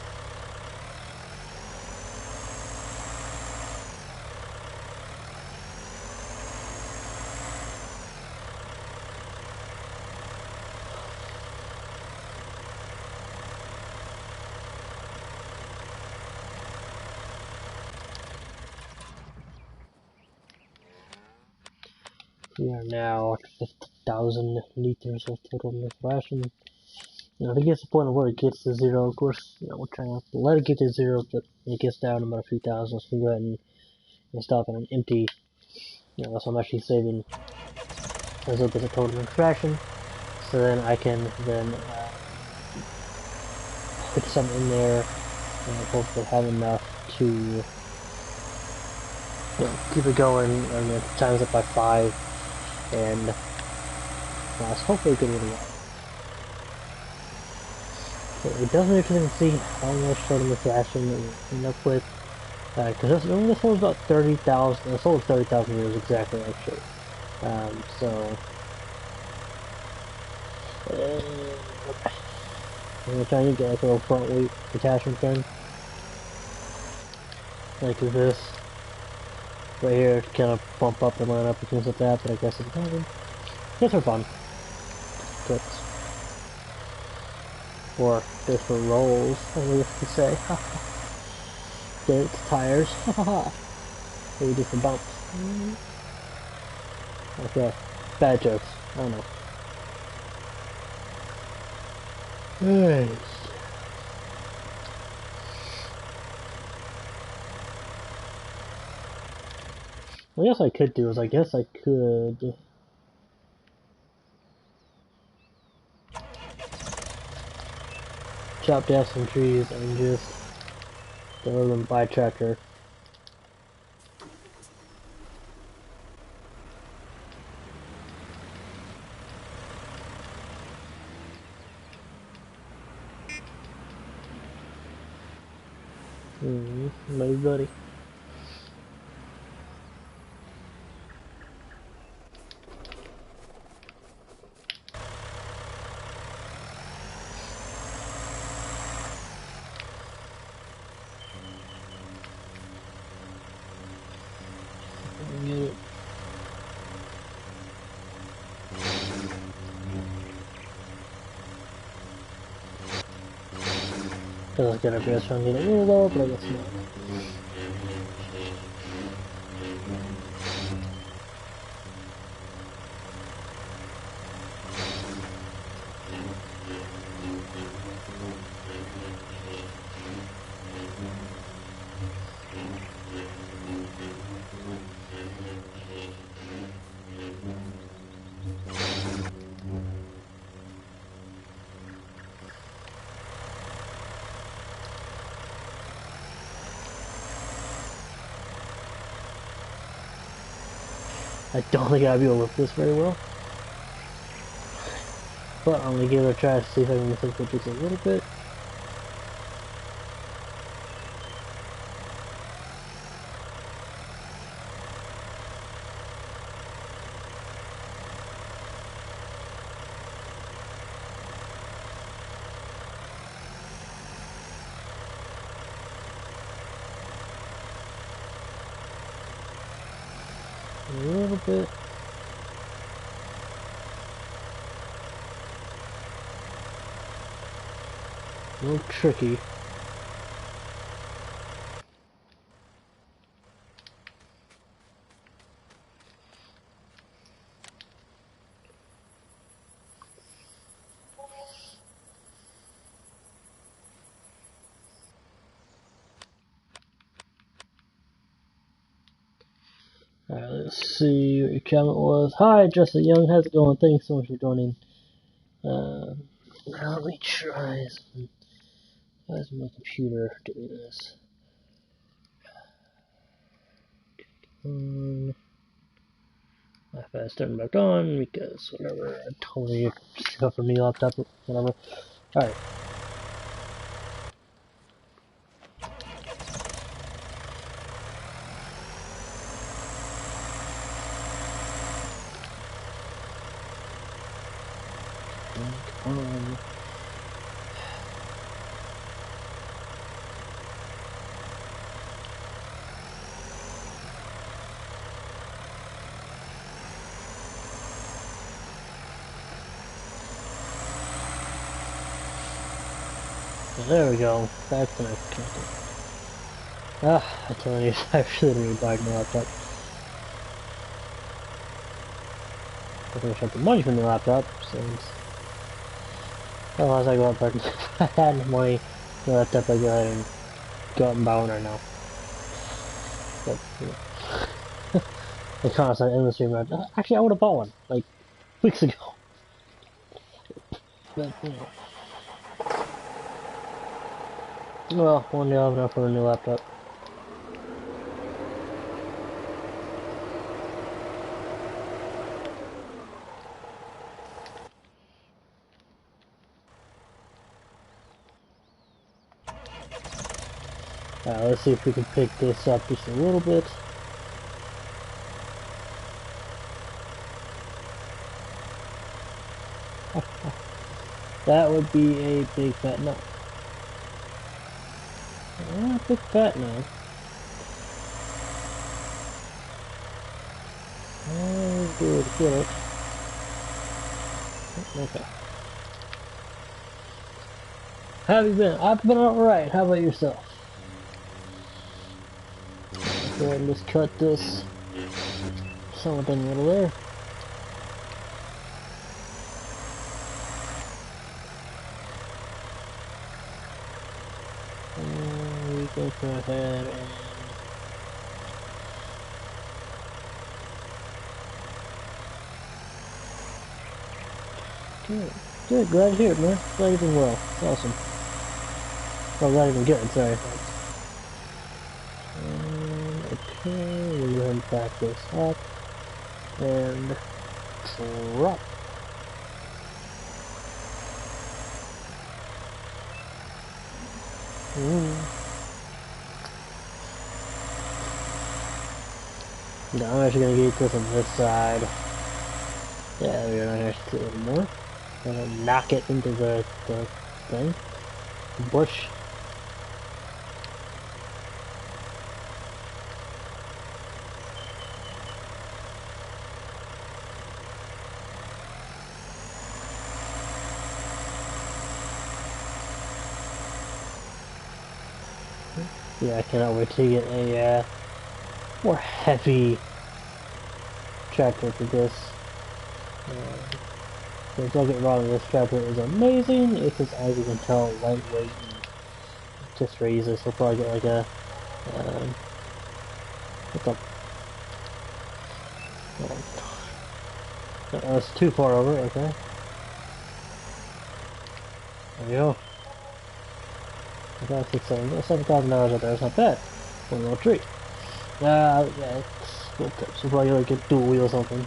We are now at 50,000 liters of total milk ration. If it gets to the point where it gets to zero, of course, we're trying to let it get to zero, but it gets down to about a few thousand, so we go ahead and stop at an empty. That's how much he's saving as a little bit of total milk ration. So then I can then put some in there and hopefully have enough to keep it going, and times it by 5, and last hopefully a good little while. So it does make sense to see how much total milk ration that we end up with. Because this holds about 30,000. This holds 30,000 liters exactly, actually. So I'm gonna try and get like a little front weight detachment thing, like this right here, to kind of bump up and line up and things like that. But I guess it's just for fun, but or just for rolls, as we used to say. Dents, tires, maybe just for bumps. Okay, bad jokes. I don't know. Alright. What else I could do is I guess I could chop down some trees and just throw them by tractor. My buddy. Get it. I was gonna be trying to get a little lower, but I guess not. I don't think I'll be able to lift this very well. But I'm gonna give it a try to see if I can lift it just a little bit. A little bit. A little tricky. Alright, let's see what your comment was. Hi, Justin Young, how's it going? Thanks so much for joining. Now let me try some. Why is my computer doing this? FS turned back on because whatever, I told you stuff for me laptop, whatever. Alright. Come on. There we go. That's the next content. I tell you, I really need to buy a new laptop. I think I should have the money for the laptop, since otherwise I go out there. If I had money for the laptop, I'd go ahead and go out and buy one right now. But, you know. I constantly in the stream, actually I would have bought one, like, weeks ago. But, you know. Well, one day I'll have enough for a new laptop. Let's see if we can pick this up just a little bit. That would be a big fat no. Big fat no. Good, get it. Okay. How have you been? I've been alright. How about yourself? Go ahead and just cut this somewhat in the middle there. And we can go ahead and good. Good, glad to hear it, man. Glad you're doing well. It's awesome. Well, not even good, sorry. Okay, we're going to back this up and drop. Now I'm actually going to get this on this side. Yeah, we're going to actually do a little more. Gonna knock it into the thing. The bush. Yeah, I cannot wait to get a more heavy tractor for this. Don't get me wrong, this tractor is amazing. It's just, as you can tell, lightweight and just for easy. So I'll probably get like a what's up? That's too far over. Okay. There we go. About 7,000 hours out there. It's not bad. One little treat. Yeah, it's little tips. We'll probably like a dual wheel or something.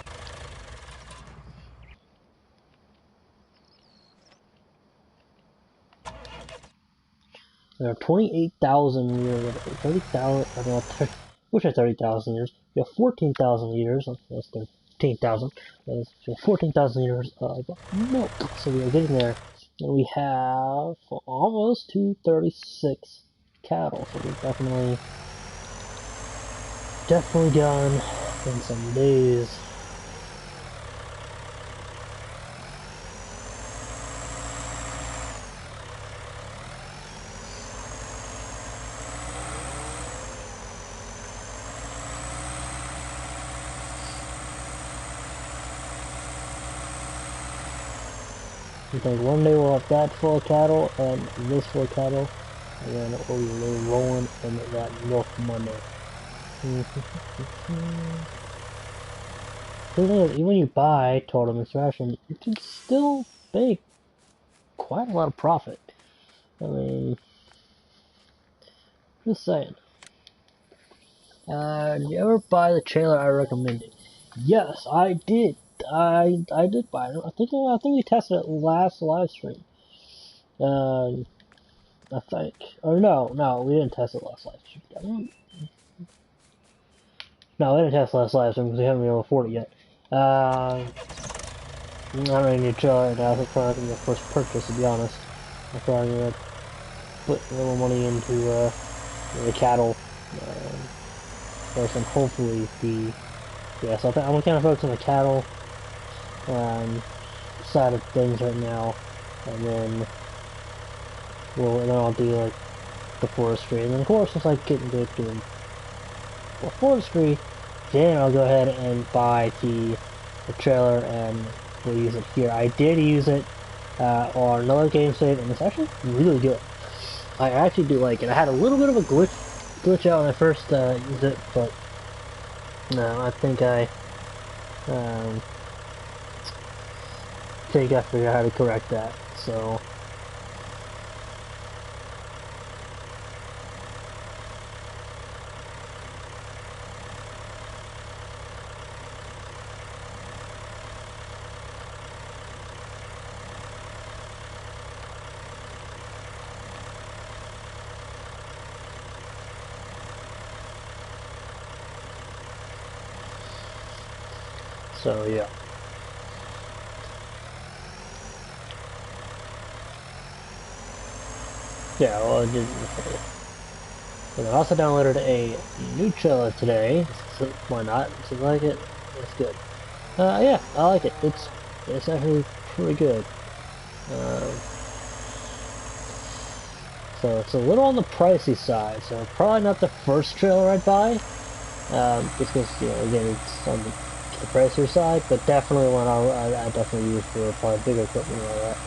There are 28,000 liters, 30,000, I don't know, 30, which are 30,000 liters. We have 14,000 liters, that's 13,000, that's 14,000 liters of milk. So we are getting there. And we have almost 236 cattle, so we've definitely gone in some days. I think one day we'll have that full of cattle and this full of cattle, and then we'll be rolling in that milk Monday. The thing is, even when you buy total mixed ration, you can still make quite a lot of profit. I mean, just saying. Do you ever buy the trailer I recommended? Yes, I did. I did buy it. I think we tested it last live stream. I think. Or no, we didn't test it last live stream. No, we didn't test last live stream because we haven't been able to afford it yet. I don't really need to chill right now. That's probably gonna be the first purchase, to be honest. I'm probably gonna put a little money into the cattle first, and hopefully the so I'm gonna kind of focus on the cattle side of things right now, and then I'll do like the forestry, and then of course once I get into doing forestry, then I'll go ahead and buy the trailer and we'll use it here. I did use it on another game save, and it's actually really good. I actually do like it. I had a little bit of a glitch out when I first used it, but no, I think I figured out how to correct that. So yeah. Yeah, well, I did. And I also downloaded a new trailer today. So why not? So like it, it's good. Yeah, I like it. It's actually pretty good. Uh, so it's a little on the pricey side. So probably not the first trailer I'd buy. Just because again it's on the pricier side, but definitely one I definitely use for probably bigger equipment and all that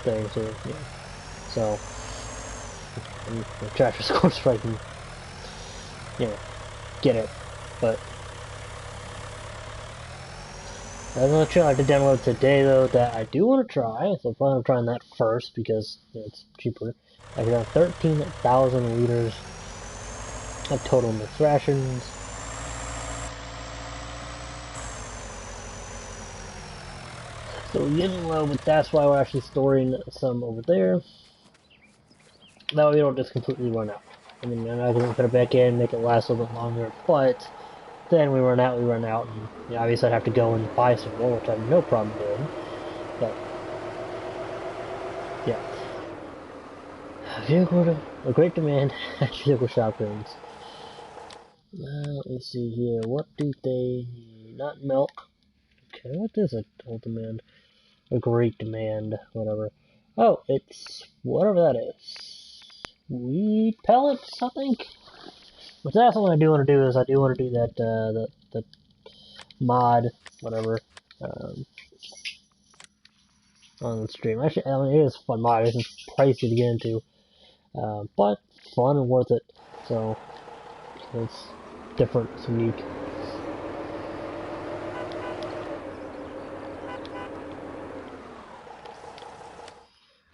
things or So the tractor's of course if I can get it, but there's another trailer I did download today though that I do want to try. So I'm planning on trying that first because it's cheaper. I can have 13,000 liters of total mixed rations. So we're getting low, but that's why we're actually storing some over there. That way we don't just completely run out. I mean, I'm not going to put it back in, make it last a little bit longer, but then we run out, and obviously I'd have to go and buy some more, which I have no problem doing. But, yeah. Vehicle, a great demand at vehicle shopkins. Let me see here. What do they need? Not milk. Okay, what is a total demand? A great demand, whatever. Oh, it's whatever that is. Wheat pellets, I think. But that's what I do want to do is I do want to do that the mod, whatever, um, on the stream. Actually, I mean, it is a fun mod. It's just pricey to get into, but fun and worth it. So it's different, it's unique.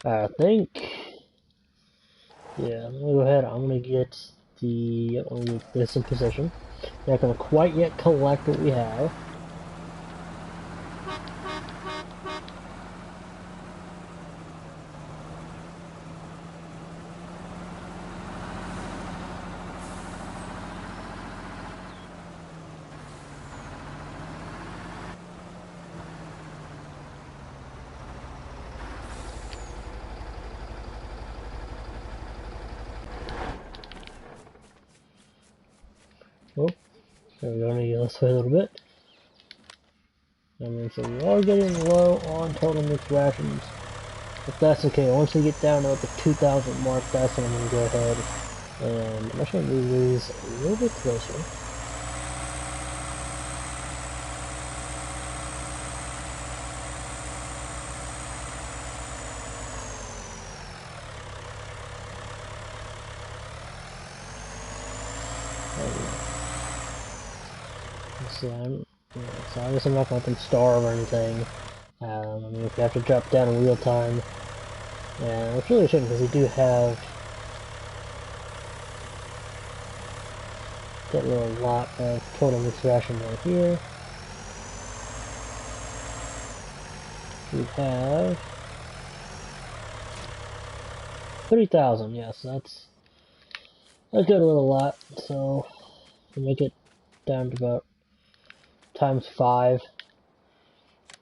I think, yeah, I'm gonna go ahead. I'm gonna get this in position. Not gonna quite yet collect what we have. Oh, there we go. Let me get this way a little bit. I mean, so we are getting low on total mixed rations. If that's okay, once we get down to the 2,000 mark, that's when I'm going to go ahead and I'm actually going to move these a little bit closer. So obviously I'm not going to let them starve or anything. I mean, if we have to drop down in real time, and it's really a shame because Get a little lot of total mixed ration right here. We have 3,000, yes, that's a good little lot. So we'll make it down to about times 5.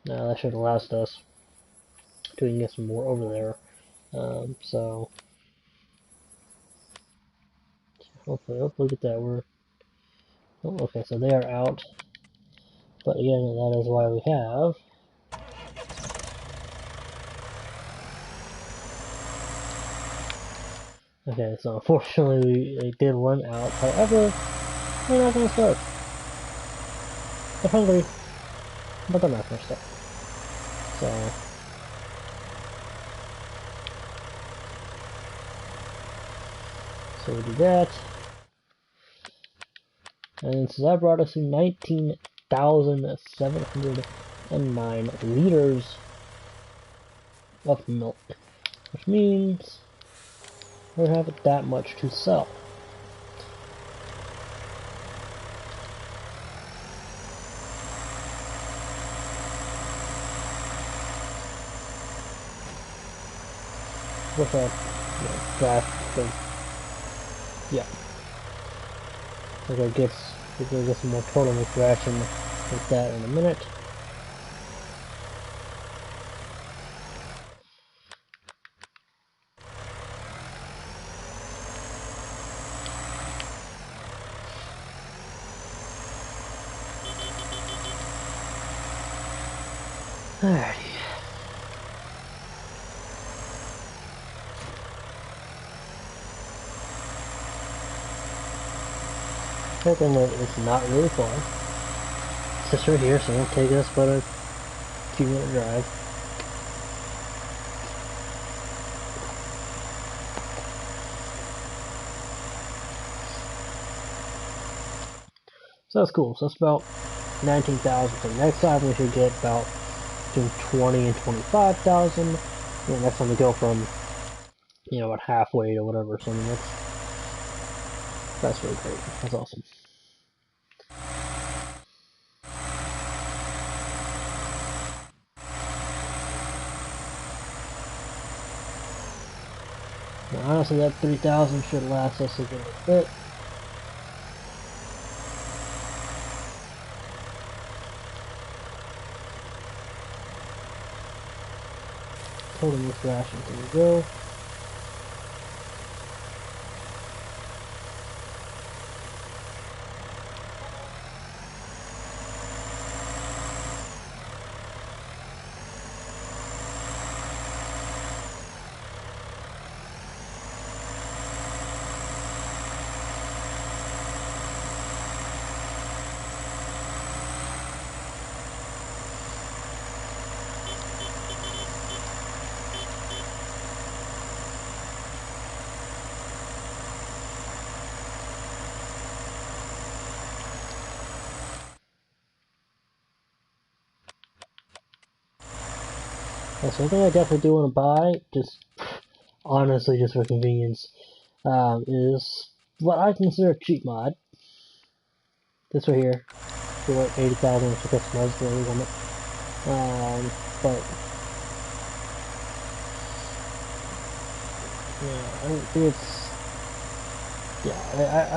Now that should last us till we can get some more over there. So hopefully, oh, look at that. Okay, so they are out. But again, that is why we have okay, so unfortunately they did run out. However, they're not gonna starve. They're hungry, but they're not gonna starve. So we do that. And so that brought us to 19,709 liters of milk. Which means we have that much to sell. With our draft thing. Yeah. We're gonna get some more total mixed ration with that in a minute. Alrighty. Hoping that it's not really far. It's just right here, so it won't take us but a few-minute drive. So that's cool. So that's about 19,000. So next time we should get about between 20 and 25,000. Next time we go from, about halfway to whatever. So I mean, that's really great. That's awesome. Now, honestly, that 3,000 should last us a good bit. Total mixed ration, there we go. That's one thing I definitely do want to buy, just honestly just for convenience, is what I consider a cheap mod. This right here, for like 80,000 to customize the limit. But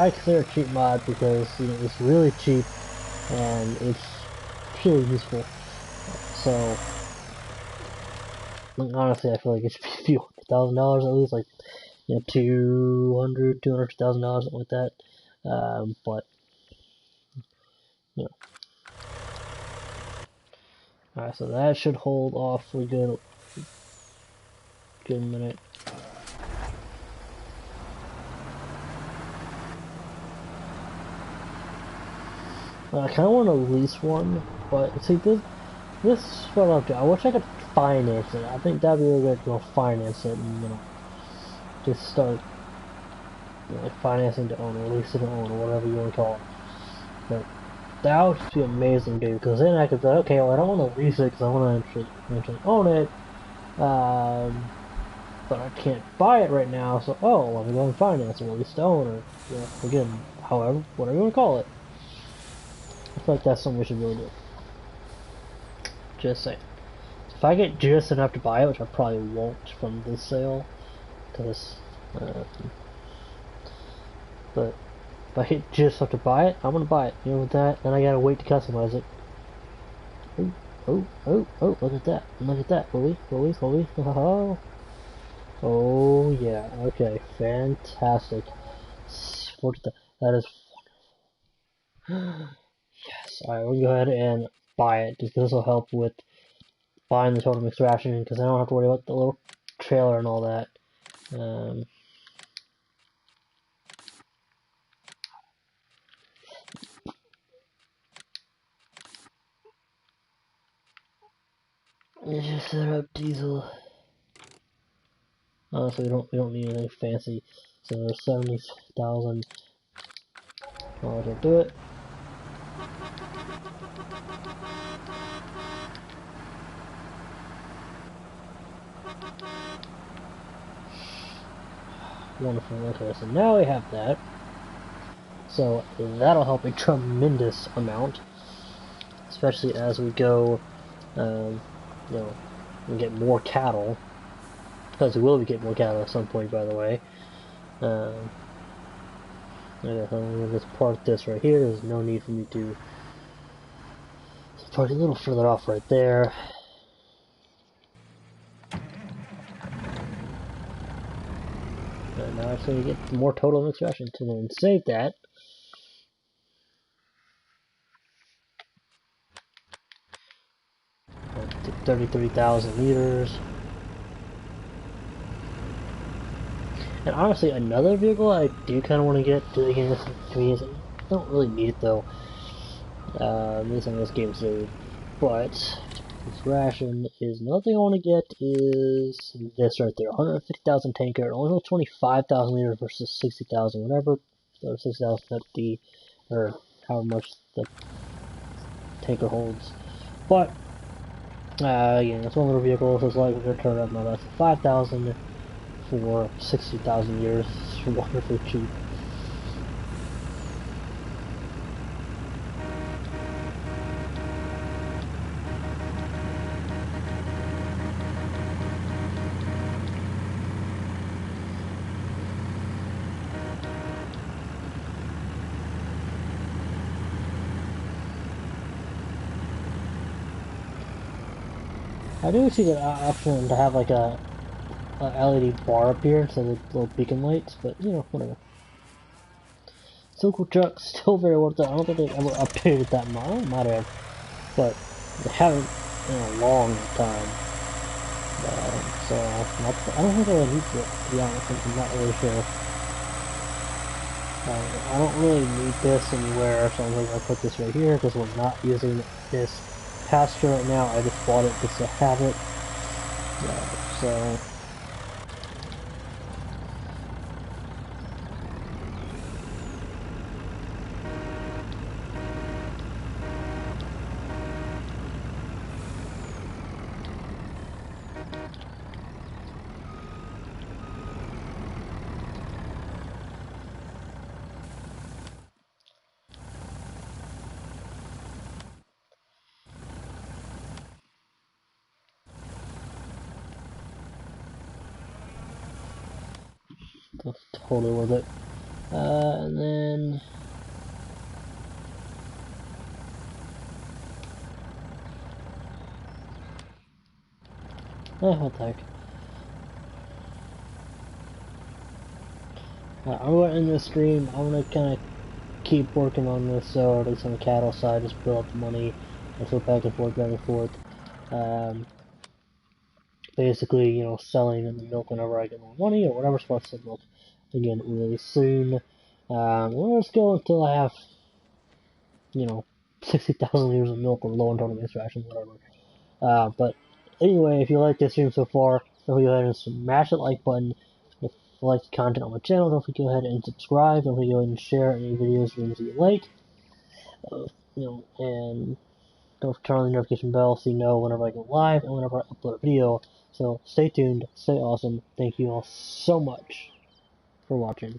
I consider it a cheap mod because it's really cheap and it's really useful. So honestly, I feel like it should be a few $100,000 at least, like $200,000, something like that. But alright, so that should hold off for a good minute. I kind of want to lease one, but see this is what I'll do. I wish I could finance it. I think that'd be really good to go finance it and just start like financing to own or leasing to own or whatever you want to call it. But that would just be amazing, dude. Because then I could be like, okay, well I don't want to lease it because I want to eventually own it. But I can't buy it right now, so let me go and finance it, or lease to own, or again, however, whatever you want to call it. I feel like that's something we should really do. Just saying. If I get just enough to buy it, which I probably won't from this sale, because, but if I get just enough to buy it, I'm gonna buy it. You know, with that, then I gotta wait to customize it. Oh, look at that. Look at that. Will we? Oh, oh, yeah. Okay, fantastic. That is wonderful. Yes, alright, we'll go ahead and buy it, because this will help with buying the total mixed ration, because I don't have to worry about the little trailer and all that. Just set up diesel. So we don't need anything fancy. So there's 70,000. I'll do it. Wonderful. Okay, so now we have that. So that'll help a tremendous amount, especially as we go, you know, and get more cattle. Because we will be getting more cattle at some point, by the way. Okay, so I'm gonna just park this right here. There's no need for me to park a little further off right there. And now I actually get more total mixed ration to then save that. 33,000 liters. And honestly, another vehicle I do kind of want to get to the game. I don't really need it though. At least on this game save. But this ration is another thing I want to get is this right there. 150,000 tanker. Only holds 25,000 liters versus 60,000, whatever. So 60,050 or however much the tanker holds. But again, it's one little vehicle, so it's like we're gonna turn up my less 5,000 for 60,000 years. It's wonderfully cheap. I do see the option to have like a LED bar up here instead of little beacon lights, but you know, whatever. Circle truck, still very worth it. I don't think they've ever updated that model. Might have, but they haven't in a long time. So I don't think I really need it, to be honest. I'm not really sure. I don't really need this anywhere, so I'm going to put this right here because we're not using this pasture right now. I just bought it just to have it. So that's totally worth it. And then what the heck? I'm going to end this stream. I'm going to kind of keep working on this, so at least on the cattle side, just build up the money and flip back and forth. Basically, you know, selling the milk whenever I get more money or whatever, so I'll sell milk again really soon. Let's go until I have, you know, 60,000 liters of milk or low in total mixed ration, whatever. But anyway, if you like this stream so far, don't forget to go ahead and smash that like button. If you like the content on my channel, don't forget to go ahead and subscribe. Don't forget to go ahead and share any videos that you like. You know, and don't turn on the notification bell so you know whenever I go live and whenever I upload a video. So stay tuned, stay awesome. Thank you all so much for watching.